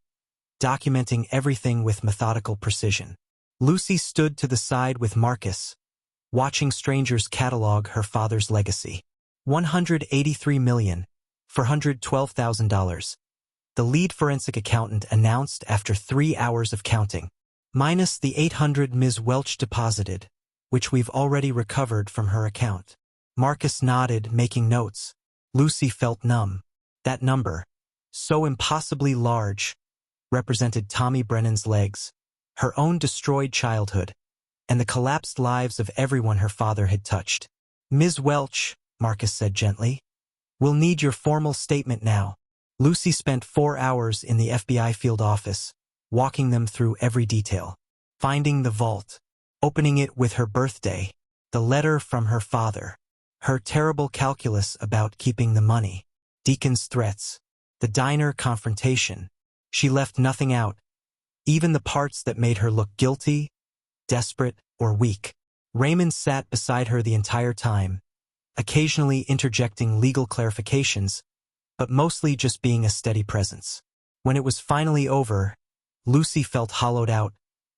documenting everything with methodical precision. Lucy stood to the side with Marcus, watching strangers catalog her father's legacy. $183,412,000. The lead forensic accountant announced after 3 hours of counting. Minus the $800 Ms. Welch deposited, which we've already recovered from her account. Marcus nodded, making notes. Lucy felt numb. That number, so impossibly large, represented Tommy Brennan's legs, her own destroyed childhood, and the collapsed lives of everyone her father had touched. Ms. Welch, Marcus said gently, we'll need your formal statement now. Lucy spent 4 hours in the FBI field office, walking them through every detail. Finding the vault, opening it with her birthday, the letter from her father, her terrible calculus about keeping the money, Deacon's threats, the diner confrontation. She left nothing out, even the parts that made her look guilty, desperate, or weak. Raymond sat beside her the entire time, occasionally interjecting legal clarifications, but mostly just being a steady presence. When it was finally over, Lucy felt hollowed out,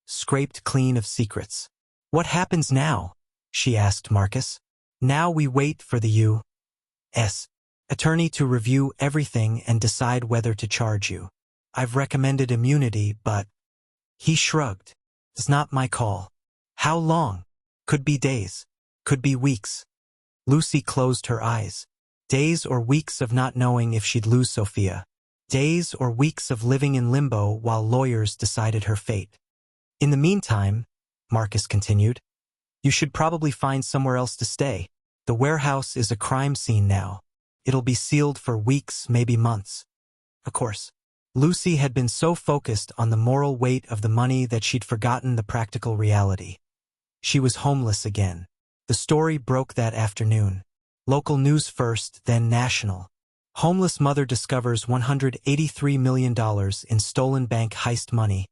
scraped clean of secrets. What happens now? She asked Marcus. Now we wait for the U.S. attorney to review everything and decide whether to charge you. I've recommended immunity, but... He shrugged. It's not my call. How long? Could be days. Could be weeks. Lucy closed her eyes. Days or weeks of not knowing if she'd lose Sophia. Days or weeks of living in limbo while lawyers decided her fate. In the meantime, Marcus continued, you should probably find somewhere else to stay. The warehouse is a crime scene now. It'll be sealed for weeks, maybe months. Of course. Lucy had been so focused on the moral weight of the money that she'd forgotten the practical reality. She was homeless again. The story broke that afternoon. Local news first, then national. Homeless mother discovers $183 million in stolen bank heist money,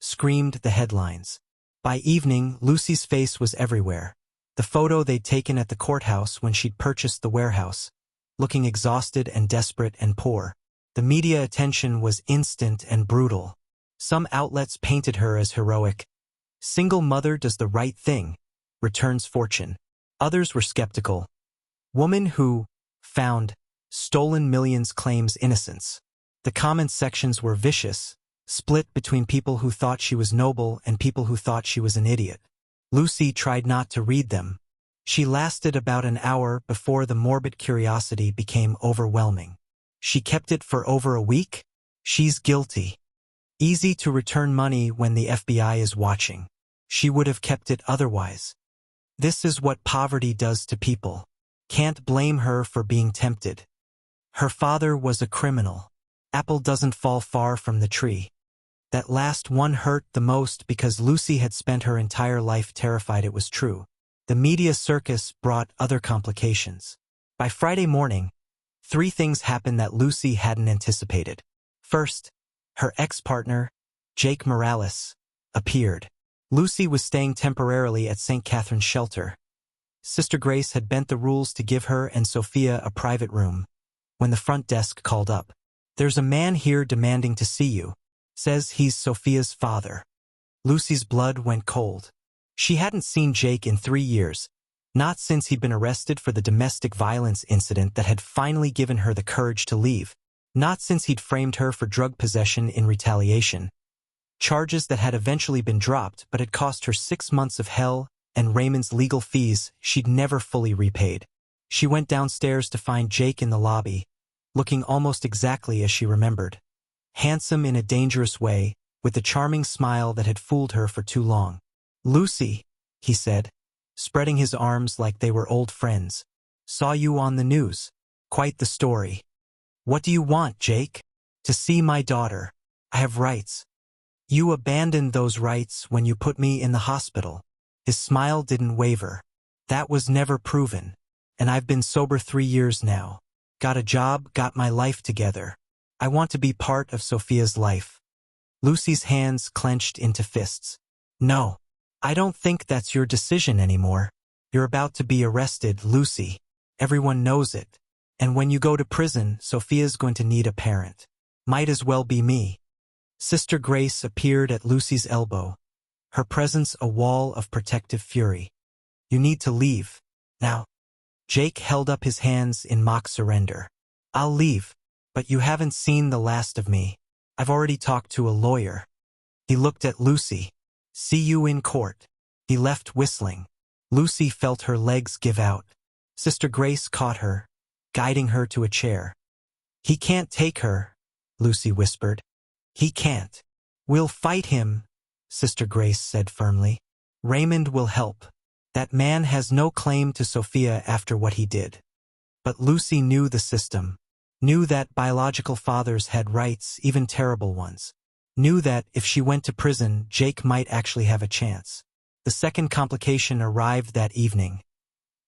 screamed the headlines. By evening, Lucy's face was everywhere. The photo they'd taken at the courthouse when she'd purchased the warehouse, looking exhausted and desperate and poor. The media attention was instant and brutal. Some outlets painted her as heroic. Single mother does the right thing, returns fortune. Others were skeptical. Woman who found stolen millions claims innocence. The comment sections were vicious, split between people who thought she was noble and people who thought she was an idiot. Lucy tried not to read them. She lasted about an hour before the morbid curiosity became overwhelming. She kept it for over a week? She's guilty. Easy to return money when the FBI is watching. She would have kept it otherwise. This is what poverty does to people. Can't blame her for being tempted. Her father was a criminal. Apple doesn't fall far from the tree. That last one hurt the most because Lucy had spent her entire life terrified it was true. The media circus brought other complications. By Friday morning, 3 things happened that Lucy hadn't anticipated. First, her ex-partner, Jake Morales, appeared. Lucy was staying temporarily at St. Catherine's shelter. Sister Grace had bent the rules to give her and Sophia a private room. When the front desk called up, "There's a man here demanding to see you. Says he's Sophia's father." Lucy's blood went cold. She hadn't seen Jake in 3 years, Not since he'd been arrested for the domestic violence incident that had finally given her the courage to leave. Not since he'd framed her for drug possession in retaliation. Charges that had eventually been dropped but had cost her 6 months of hell and Raymond's legal fees she'd never fully repaid. She went downstairs to find Jake in the lobby, looking almost exactly as she remembered. Handsome in a dangerous way, with the charming smile that had fooled her for too long. "Lucy," he said, spreading his arms like they were old friends. "Saw you on the news. Quite the story. What do you want, Jake?" "To see my daughter. I have rights." "You abandoned those rights when you put me in the hospital." His smile didn't waver. "That was never proven. And I've been sober 3 years now. Got a job, got my life together. I want to be part of Sophia's life." Lucy's hands clenched into fists. "No. I don't think that's your decision anymore. You're about to be arrested, Lucy. Everyone knows it. And when you go to prison, Sophia's going to need a parent. Might as well be me." Sister Grace appeared at Lucy's elbow, her presence a wall of protective fury. "You need to leave. Now." Jake held up his hands in mock surrender. "I'll leave, but you haven't seen the last of me. I've already talked to a lawyer." He looked at Lucy. "See you in court." He left whistling. Lucy felt her legs give out. Sister Grace caught her, guiding her to a chair. "He can't take her," Lucy whispered. "He can't." "We'll fight him," Sister Grace said firmly. "Raymond will help. That man has no claim to Sophia after what he did." But Lucy knew the system, knew that biological fathers had rights, even terrible ones. Knew that if she went to prison, Jake might actually have a chance. The second complication arrived that evening.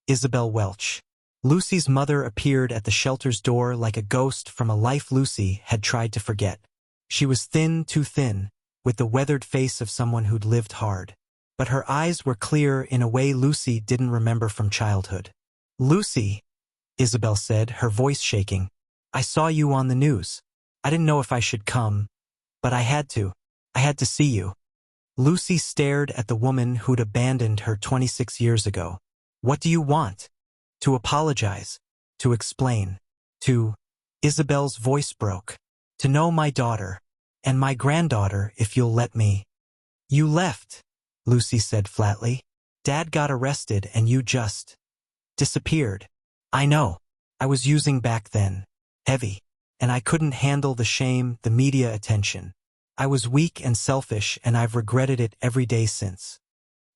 Isabel Welch. Lucy's mother appeared at the shelter's door like a ghost from a life Lucy had tried to forget. She was thin, too thin, with the weathered face of someone who'd lived hard. But her eyes were clear in a way Lucy didn't remember from childhood. "Lucy," Isabel said, her voice shaking, "I saw you on the news. I didn't know if I should come, but I had to. I had to see you." Lucy stared at the woman who'd abandoned her 26 years ago. "What do you want?" "To apologize. To explain. To—" Isabel's voice broke. "To know my daughter. And my granddaughter, if you'll let me." "You left," Lucy said flatly. "Dad got arrested and you just disappeared." "I know. I was using back then. Heavy. And I couldn't handle the shame, the media attention. I was weak and selfish, and I've regretted it every day since."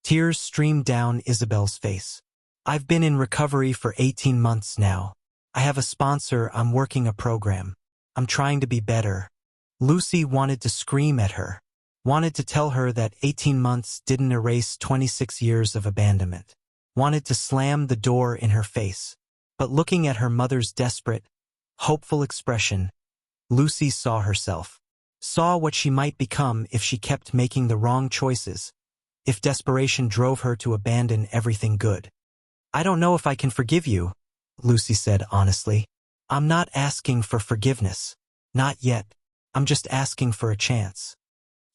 Tears streamed down Isabel's face. "I've been in recovery for 18 months now. I have a sponsor, I'm working a program. I'm trying to be better." Lucy wanted to scream at her. Wanted to tell her that 18 months didn't erase 26 years of abandonment. Wanted to slam the door in her face. But looking at her mother's desperate, hopeful expression, Lucy saw herself. Saw what she might become if she kept making the wrong choices. If desperation drove her to abandon everything good. "I don't know if I can forgive you," Lucy said honestly. "I'm not asking for forgiveness. Not yet. I'm just asking for a chance."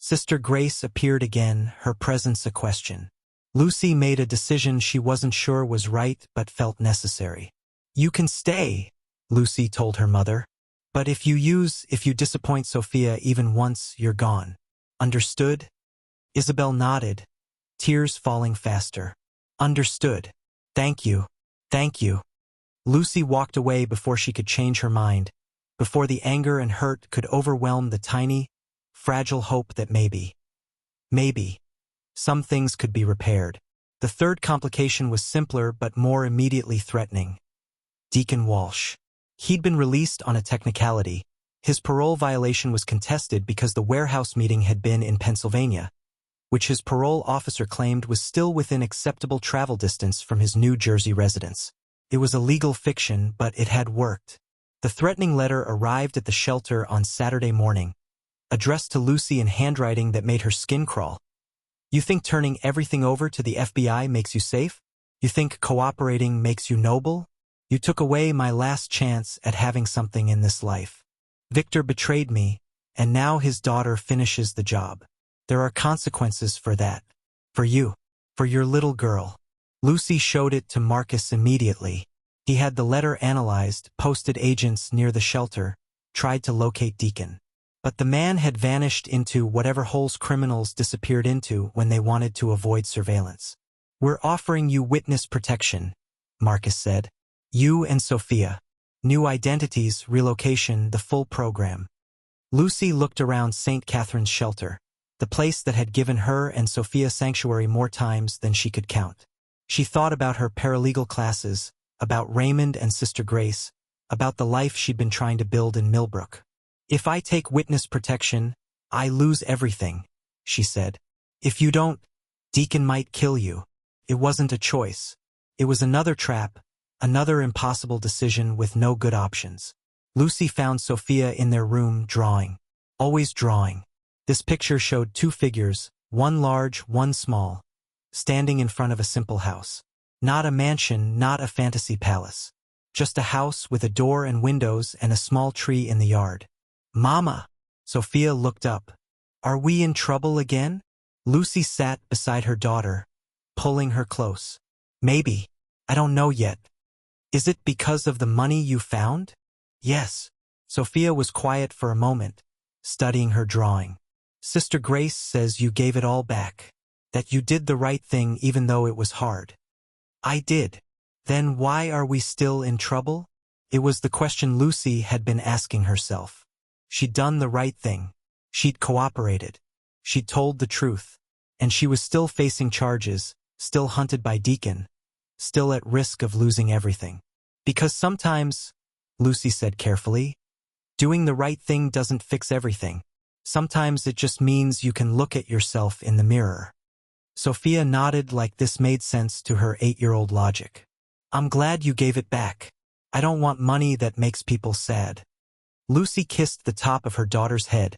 Sister Grace appeared again, her presence a question. Lucy made a decision she wasn't sure was right but felt necessary. "You can stay," Lucy told her mother. "But if you disappoint Sophia even once, you're gone. Understood?" Isabel nodded, tears falling faster. "Understood. Thank you. Thank you." Lucy walked away before she could change her mind, before the anger and hurt could overwhelm the tiny, fragile hope that maybe, some things could be repaired. The third complication was simpler but more immediately threatening. Deacon Walsh. He'd been released on a technicality. His parole violation was contested because the warehouse meeting had been in Pennsylvania, which his parole officer claimed was still within acceptable travel distance from his New Jersey residence. It was a legal fiction, but it had worked. The threatening letter arrived at the shelter on Saturday morning, addressed to Lucy in handwriting that made her skin crawl. "You think turning everything over to the FBI makes you safe? You think cooperating makes you noble? You took away my last chance at having something in this life. Victor betrayed me, and now his daughter finishes the job. There are consequences for that. For you. For your little girl. Lucy showed it to Marcus immediately. He had the letter analyzed, posted agents near the shelter, tried to locate Deacon. But the man had vanished into whatever holes criminals disappeared into when they wanted to avoid surveillance. "We're offering you witness protection," Marcus said. "You and Sophia. New identities, relocation, the full program." Lucy looked around St. Catherine's shelter, the place that had given her and Sophia sanctuary more times than she could count. She thought about her paralegal classes, about Raymond and Sister Grace, about the life she'd been trying to build in Millbrook. "If I take witness protection, I lose everything," she said. "If you don't, Deacon might kill you." It wasn't a choice. It was another trap, another impossible decision with no good options. Lucy found Sophia in their room drawing. Always drawing. This picture showed two figures, one large, one small, standing in front of a simple house. Not a mansion, not a fantasy palace. Just a house with a door and windows and a small tree in the yard. "Mama!" Sophia looked up. "Are we in trouble again?" Lucy sat beside her daughter, pulling her close. "Maybe. I don't know yet." "Is it because of the money you found?" "Yes." Sophia was quiet for a moment, studying her drawing. "Sister Grace says you gave it all back. That you did the right thing even though it was hard." "I did." "Then why are we still in trouble?" It was the question Lucy had been asking herself. She'd done the right thing. She'd cooperated. She'd told the truth. And she was still facing charges, still hunted by Deacon, still at risk of losing everything. "Because sometimes," Lucy said carefully, "doing the right thing doesn't fix everything. Sometimes it just means you can look at yourself in the mirror." Sophia nodded like this made sense to her 8-year-old logic. "I'm glad you gave it back. I don't want money that makes people sad." Lucy kissed the top of her daughter's head,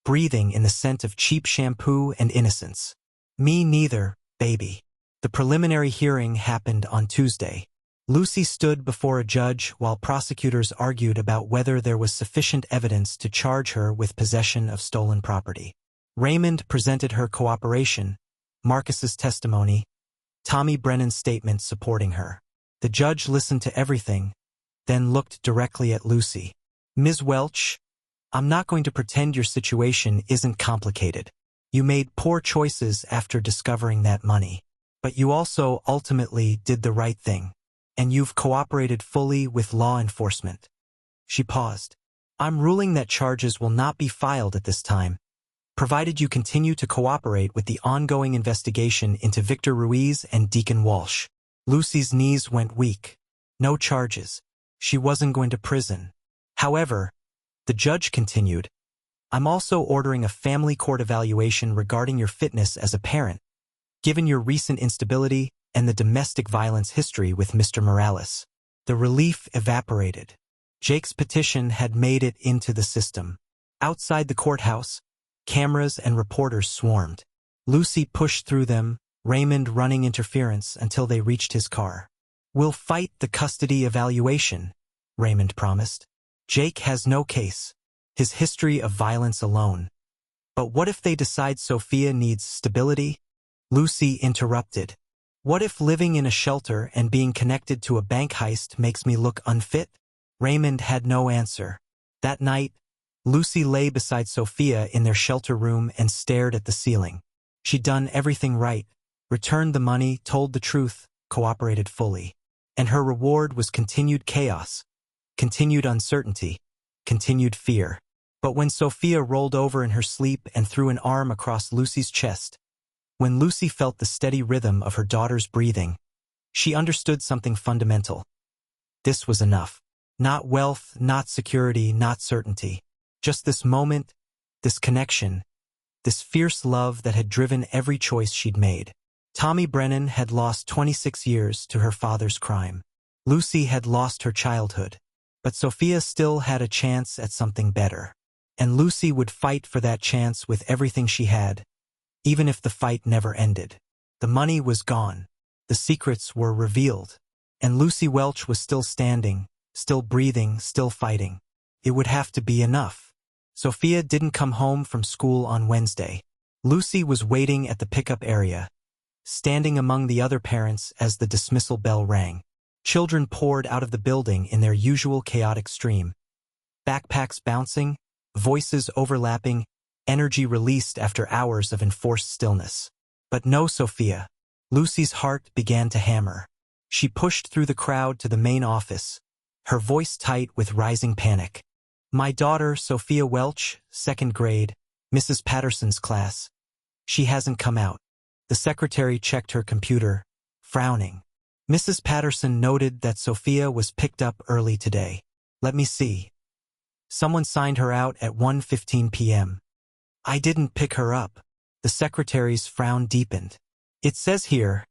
breathing in the scent of cheap shampoo and innocence. "Me neither, baby." The preliminary hearing happened on Tuesday. Lucy stood before a judge while prosecutors argued about whether there was sufficient evidence to charge her with possession of stolen property. Raymond presented her cooperation, Marcus's testimony, Tommy Brennan's statement supporting her. The judge listened to everything, then looked directly at Lucy. "Ms. Welch, I'm not going to pretend your situation isn't complicated. You made poor choices after discovering that money. But you also ultimately did the right thing. And you've cooperated fully with law enforcement." She paused. "I'm ruling that charges will not be filed at this time, provided you continue to cooperate with the ongoing investigation into Victor Ruiz and Deacon Walsh." Lucy's knees went weak. No charges. She wasn't going to prison. "However," the judge continued, "I'm also ordering a family court evaluation regarding your fitness as a parent, given your recent instability and the domestic violence history with Mr. Morales." The relief evaporated. Jake's petition had made it into the system. Outside the courthouse, cameras and reporters swarmed. Lucy pushed through them, Raymond running interference until they reached his car. "We'll fight the custody evaluation," Raymond promised. "Jake has no case. His history of violence alone. But what if they decide Sophia needs stability?" Lucy interrupted. "What if living in a shelter and being connected to a bank heist makes me look unfit?" Raymond had no answer. That night, Lucy lay beside Sophia in their shelter room and stared at the ceiling. She'd done everything right, returned the money, told the truth, cooperated fully. And her reward was continued chaos, continued uncertainty, continued fear. But when Sophia rolled over in her sleep and threw an arm across Lucy's chest, when Lucy felt the steady rhythm of her daughter's breathing, she understood something fundamental. This was enough. Not wealth, not security, not certainty. Just this moment, this connection, this fierce love that had driven every choice she'd made. Tommy Brennan had lost 26 years to her father's crime. Lucy had lost her childhood. But Sophia still had a chance at something better. And Lucy would fight for that chance with everything she had, even if the fight never ended. The money was gone. The secrets were revealed. And Lucy Welch was still standing, still breathing, still fighting. It would have to be enough. Sophia didn't come home from school on Wednesday. Lucy was waiting at the pickup area, standing among the other parents as the dismissal bell rang. Children poured out of the building in their usual chaotic stream. Backpacks bouncing, voices overlapping, energy released after hours of enforced stillness. But no Sophia. Lucy's heart began to hammer. She pushed through the crowd to the main office, her voice tight with rising panic. "My daughter, Sophia Welch, 2nd grade, Mrs. Patterson's class. She hasn't come out." The secretary checked her computer, frowning. Mrs. Patterson noted that Sophia was picked up early today. "Let me see. Someone signed her out at 1:15 p.m. "I didn't pick her up." The secretary's frown deepened. "It says here."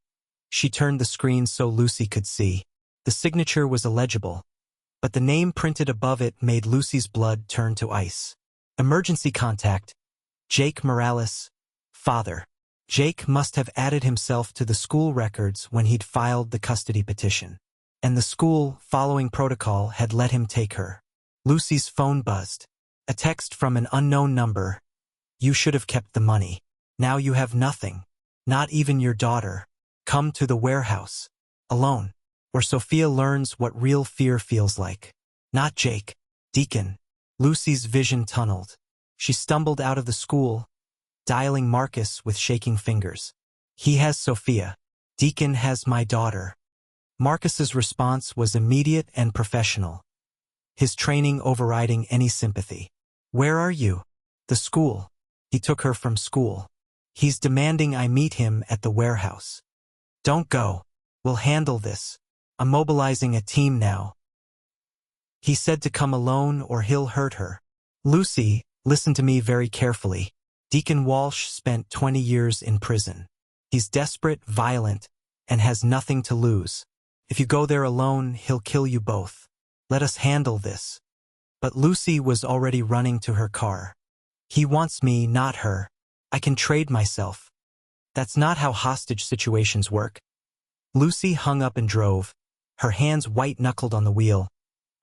She turned the screen so Lucy could see. The signature was illegible, but the name printed above it made Lucy's blood turn to ice. "Emergency contact. Jake Morales, father." Jake must have added himself to the school records when he'd filed the custody petition. And the school, following protocol, had let him take her. Lucy's phone buzzed. A text from an unknown number. "You should have kept the money. Now you have nothing. Not even your daughter. Come to the warehouse. Alone. Where Sophia learns what real fear feels like." Not Jake. Deacon. Lucy's vision tunneled. She stumbled out of the school, dialing Marcus with shaking fingers. "He has Sophia. Deacon has my daughter." Marcus's response was immediate and professional, his training overriding any sympathy. "Where are you?" "The school. He took her from school. He's demanding I meet him at the warehouse." "Don't go. We'll handle this. I'm mobilizing a team now. He said to come alone or he'll hurt her." "Lucy, listen to me very carefully. Deacon Walsh spent 20 years in prison. He's desperate, violent, and has nothing to lose. If you go there alone, he'll kill you both. Let us handle this." But Lucy was already running to her car. "He wants me, not her. I can trade myself." "That's not how hostage situations work." Lucy hung up and drove, her hands white-knuckled on the wheel,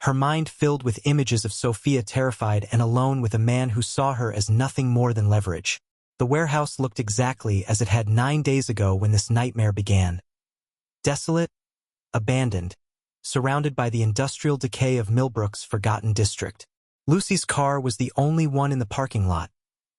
her mind filled with images of Sophia terrified and alone with a man who saw her as nothing more than leverage. The warehouse looked exactly as it had 9 days ago when this nightmare began. Desolate, abandoned, surrounded by the industrial decay of Millbrook's forgotten district. Lucy's car was the only one in the parking lot,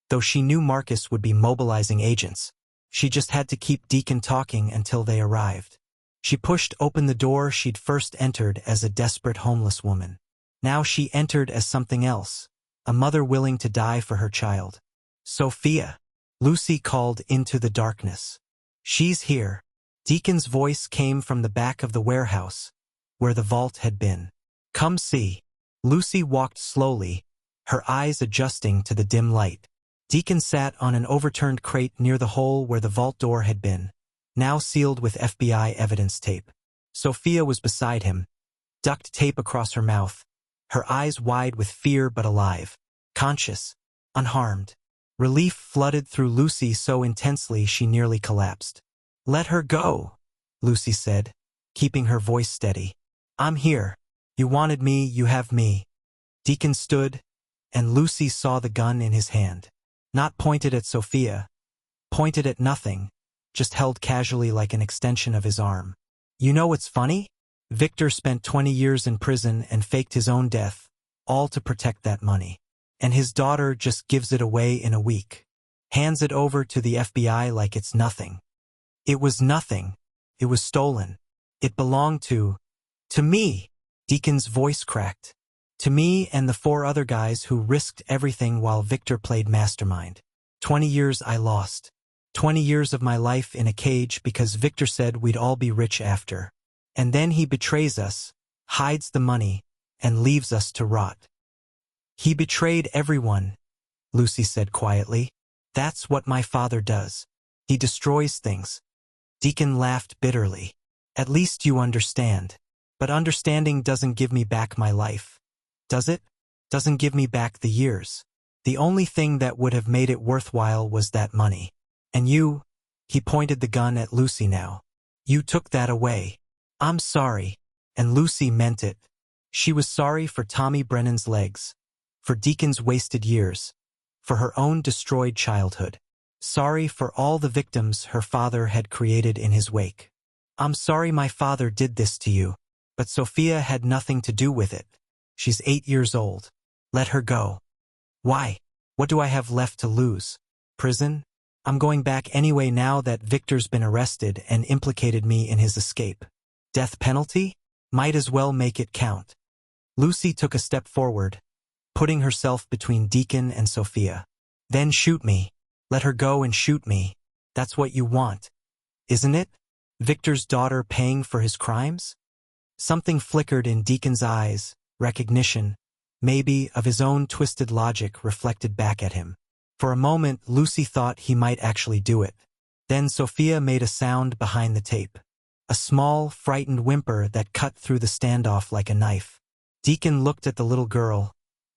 though she knew Marcus would be mobilizing agents. She just had to keep Deacon talking until they arrived. She pushed open the door she'd first entered as a desperate homeless woman. Now she entered as something else, a mother willing to die for her child. "Sophia," Lucy called into the darkness. "She's here." Deacon's voice came from the back of the warehouse, where the vault had been. "Come see." Lucy walked slowly, her eyes adjusting to the dim light. Deacon sat on an overturned crate near the hole where the vault door had been, now sealed with FBI evidence tape. Sophia was beside him, duct tape across her mouth, her eyes wide with fear but alive, conscious, unharmed. Relief flooded through Lucy so intensely she nearly collapsed. "Let her go," Lucy said, keeping her voice steady. "I'm here. You wanted me, you have me." Deacon stood, and Lucy saw the gun in his hand. Not pointed at Sophia, pointed at nothing, just held casually like an extension of his arm. "You know what's funny? Victor spent 20 years in prison and faked his own death, all to protect that money. And his daughter just gives it away in a week. Hands it over to the FBI like it's nothing. It was nothing. It was stolen. It belonged to me." Deacon's voice cracked. "To me and the 4 other guys who risked everything while Victor played mastermind. 20 years I lost. 20 years of my life in a cage because Victor said we'd all be rich after. And then he betrays us, hides the money, and leaves us to rot." "He betrayed everyone," Lucy said quietly. "That's what my father does. He destroys things." Deacon laughed bitterly. "At least you understand. But understanding doesn't give me back my life. Does it? Doesn't give me back the years. The only thing that would have made it worthwhile was that money. And you," he pointed the gun at Lucy now, "you took that away. I'm sorry." And Lucy meant it. She was sorry for Tommy Brennan's legs, for Deacon's wasted years, for her own destroyed childhood. sorry for all the victims her father had created in his wake. I'm sorry my father did this to you, but Sophia had nothing to do with it. She's 8 years old. Let her go. Why? What do I have left to lose? Prison? I'm going back anyway now that Victor's been arrested and implicated me in his escape. Death penalty? Might as well make it count. Lucy took a step forward, putting herself between Deacon and Sophia. Then shoot me. Let her go and shoot me. That's what you want, isn't it? Victor's daughter paying for his crimes? Something flickered in Deacon's eyes, recognition, maybe, of his own twisted logic reflected back at him. For a moment, Lucy thought he might actually do it. Then Sophia made a sound behind the tape. A small, frightened whimper that cut through the standoff like a knife. Deacon looked at the little girl,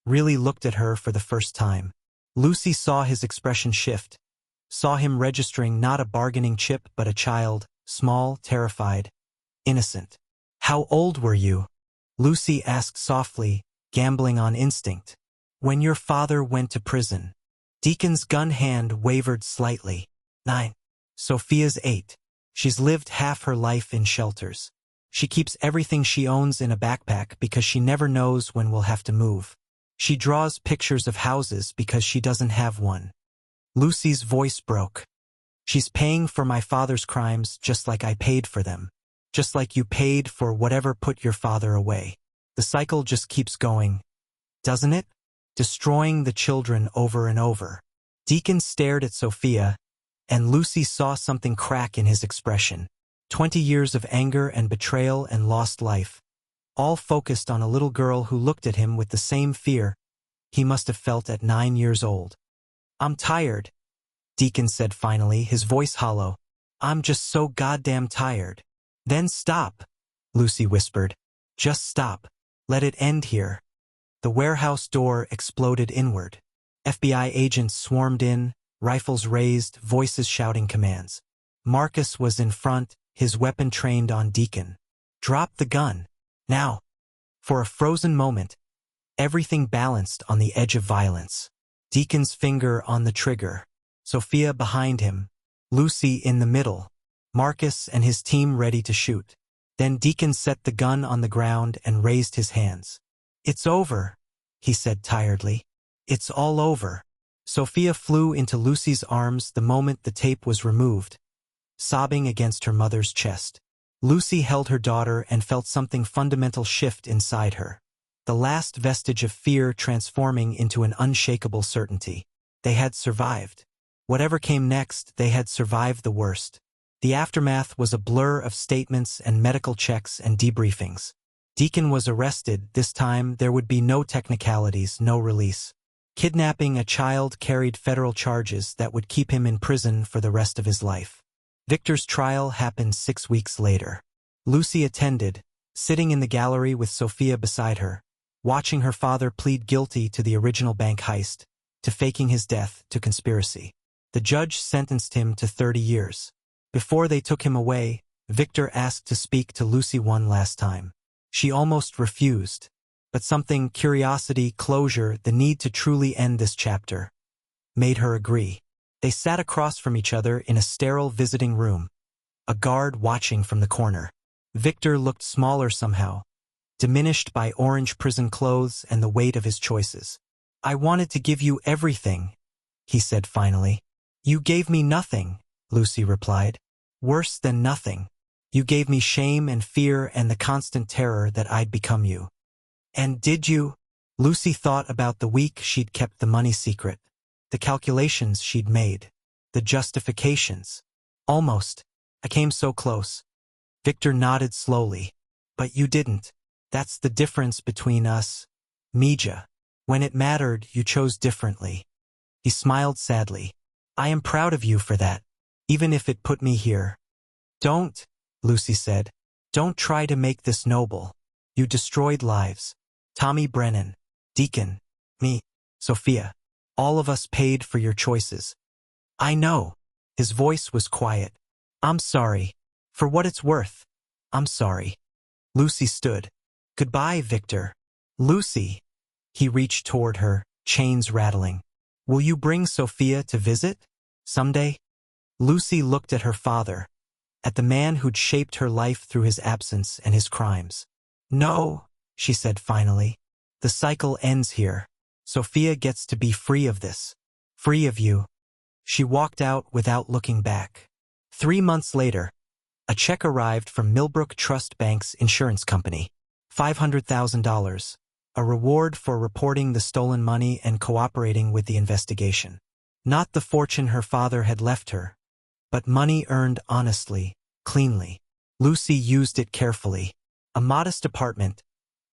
really looked at her for the first time. Lucy saw his expression shift, saw him registering not a bargaining chip but a child, small, terrified, innocent. How old were you? Lucy asked softly, gambling on instinct. When your father went to prison. Deacon's gun hand wavered slightly. 9. Sophia's 8. She's lived half her life in shelters. She keeps everything she owns in a backpack because she never knows when we'll have to move. She draws pictures of houses because she doesn't have one. Lucy's voice broke. She's paying for my father's crimes just like I paid for them. Just like you paid for whatever put your father away. The cycle just keeps going, doesn't it? Destroying the children over and over. Deacon stared at Sophia, and Lucy saw something crack in his expression. 20 years of anger and betrayal and lost life, all focused on a little girl who looked at him with the same fear he must have felt at 9 years old. I'm tired, Deacon said finally, his voice hollow. I'm just so goddamn tired. Then stop, Lucy whispered. Just stop. Let it end here. The warehouse door exploded inward. FBI agents swarmed in, rifles raised, voices shouting commands. Marcus was in front, his weapon trained on Deacon. Drop the gun. Now. For a frozen moment, everything balanced on the edge of violence. Deacon's finger on the trigger. Sophia behind him. Lucy in the middle. Marcus and his team ready to shoot. Then Deacon set the gun on the ground and raised his hands. It's over, he said tiredly. It's all over. Sophia flew into Lucy's arms the moment the tape was removed, sobbing against her mother's chest. Lucy held her daughter and felt something fundamental shift inside her. The last vestige of fear transforming into an unshakable certainty. They had survived. Whatever came next, they had survived the worst. The aftermath was a blur of statements and medical checks and debriefings. Deacon was arrested. This time there would be no technicalities, no release. Kidnapping a child carried federal charges that would keep him in prison for the rest of his life. Victor's trial happened 6 weeks later. Lucy attended, sitting in the gallery with Sophia beside her, watching her father plead guilty to the original bank heist, to faking his death, to conspiracy. The judge sentenced him to 30 years. Before they took him away, Victor asked to speak to Lucy one last time. She almost refused, but something, curiosity, closure, the need to truly end this chapter, made her agree. They sat across from each other in a sterile visiting room, a guard watching from the corner. Victor looked smaller somehow, diminished by orange prison clothes and the weight of his choices. I wanted to give you everything, he said finally. You gave me nothing, Lucy replied. Worse than nothing. You gave me shame and fear and the constant terror that I'd become you. And did you? Lucy thought about the week she'd kept the money secret, the calculations she'd made, the justifications. Almost. I came so close. Victor nodded slowly. But you didn't. That's the difference between us. Mija. When it mattered, you chose differently. He smiled sadly. I am proud of you for that, even if it put me here. Don't, Lucy said. Don't try to make this noble. You destroyed lives. Tommy Brennan, Deacon, me, Sophia. All of us paid for your choices. I know. His voice was quiet. I'm sorry. For what it's worth. I'm sorry. Lucy stood. Goodbye, Victor. Lucy. He reached toward her, chains rattling. Will you bring Sophia to visit? Someday, Lucy looked at her father, at the man who'd shaped her life through his absence and his crimes. "No," she said finally. "The cycle ends here. Sophia gets to be free of this. Free of you." She walked out without looking back. 3 months later, a check arrived from Millbrook Trust Bank's insurance company. $500,000, a reward for reporting the stolen money and cooperating with the investigation. Not the fortune her father had left her, but money earned honestly, cleanly. Lucy used it carefully. A modest apartment,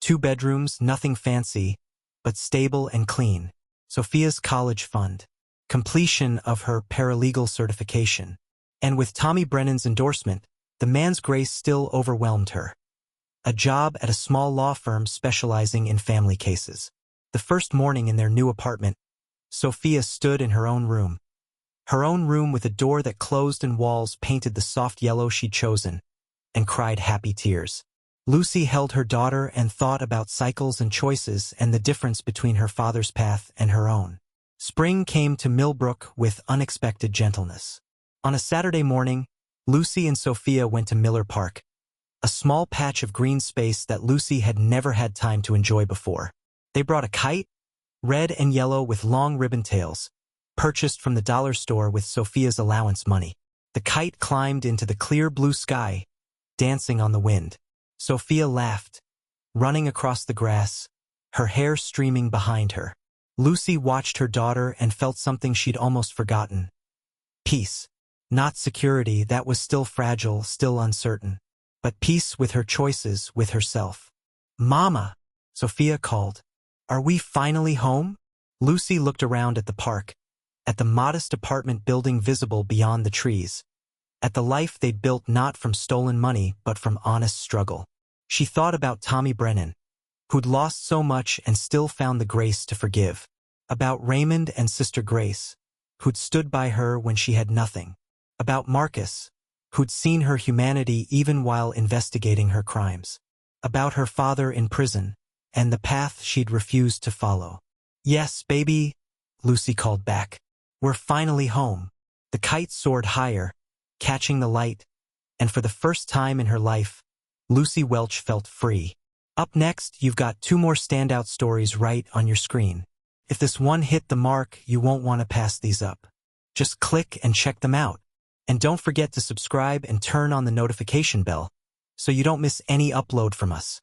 2 bedrooms, nothing fancy, but stable and clean. Sophia's college fund, completion of her paralegal certification. And with Tommy Brennan's endorsement, the man's grace still overwhelmed her. A job at a small law firm specializing in family cases. The first morning in their new apartment, Sophia stood in her own room. Her own room with a door that closed and walls painted the soft yellow she'd chosen, and cried happy tears. Lucy held her daughter and thought about cycles and choices and the difference between her father's path and her own. Spring came to Millbrook with unexpected gentleness. On a Saturday morning, Lucy and Sophia went to Miller Park, a small patch of green space that Lucy had never had time to enjoy before. They brought a kite, red and yellow with long ribbon tails, purchased from the dollar store with Sophia's allowance money. The kite climbed into the clear blue sky, dancing on the wind. Sophia laughed, running across the grass, her hair streaming behind her. Lucy watched her daughter and felt something she'd almost forgotten. Peace. Not security, that was still fragile, still uncertain. But peace with her choices, with herself. "Mama," Sophia called. "Are we finally home?" Lucy looked around at the park, at the modest apartment building visible beyond the trees, at the life they'd built not from stolen money but from honest struggle. She thought about Tommy Brennan, who'd lost so much and still found the grace to forgive. About Raymond and Sister Grace, who'd stood by her when she had nothing. About Marcus, who'd seen her humanity even while investigating her crimes. About her father in prison, and the path she'd refused to follow. "Yes, baby," Lucy called back. "We're finally home." The kite soared higher, catching the light, and for the first time in her life, Lucy Welch felt free. Up next, you've got 2 more standout stories right on your screen. If this one hit the mark, you won't want to pass these up. Just click and check them out. And don't forget to subscribe and turn on the notification bell so you don't miss any upload from us.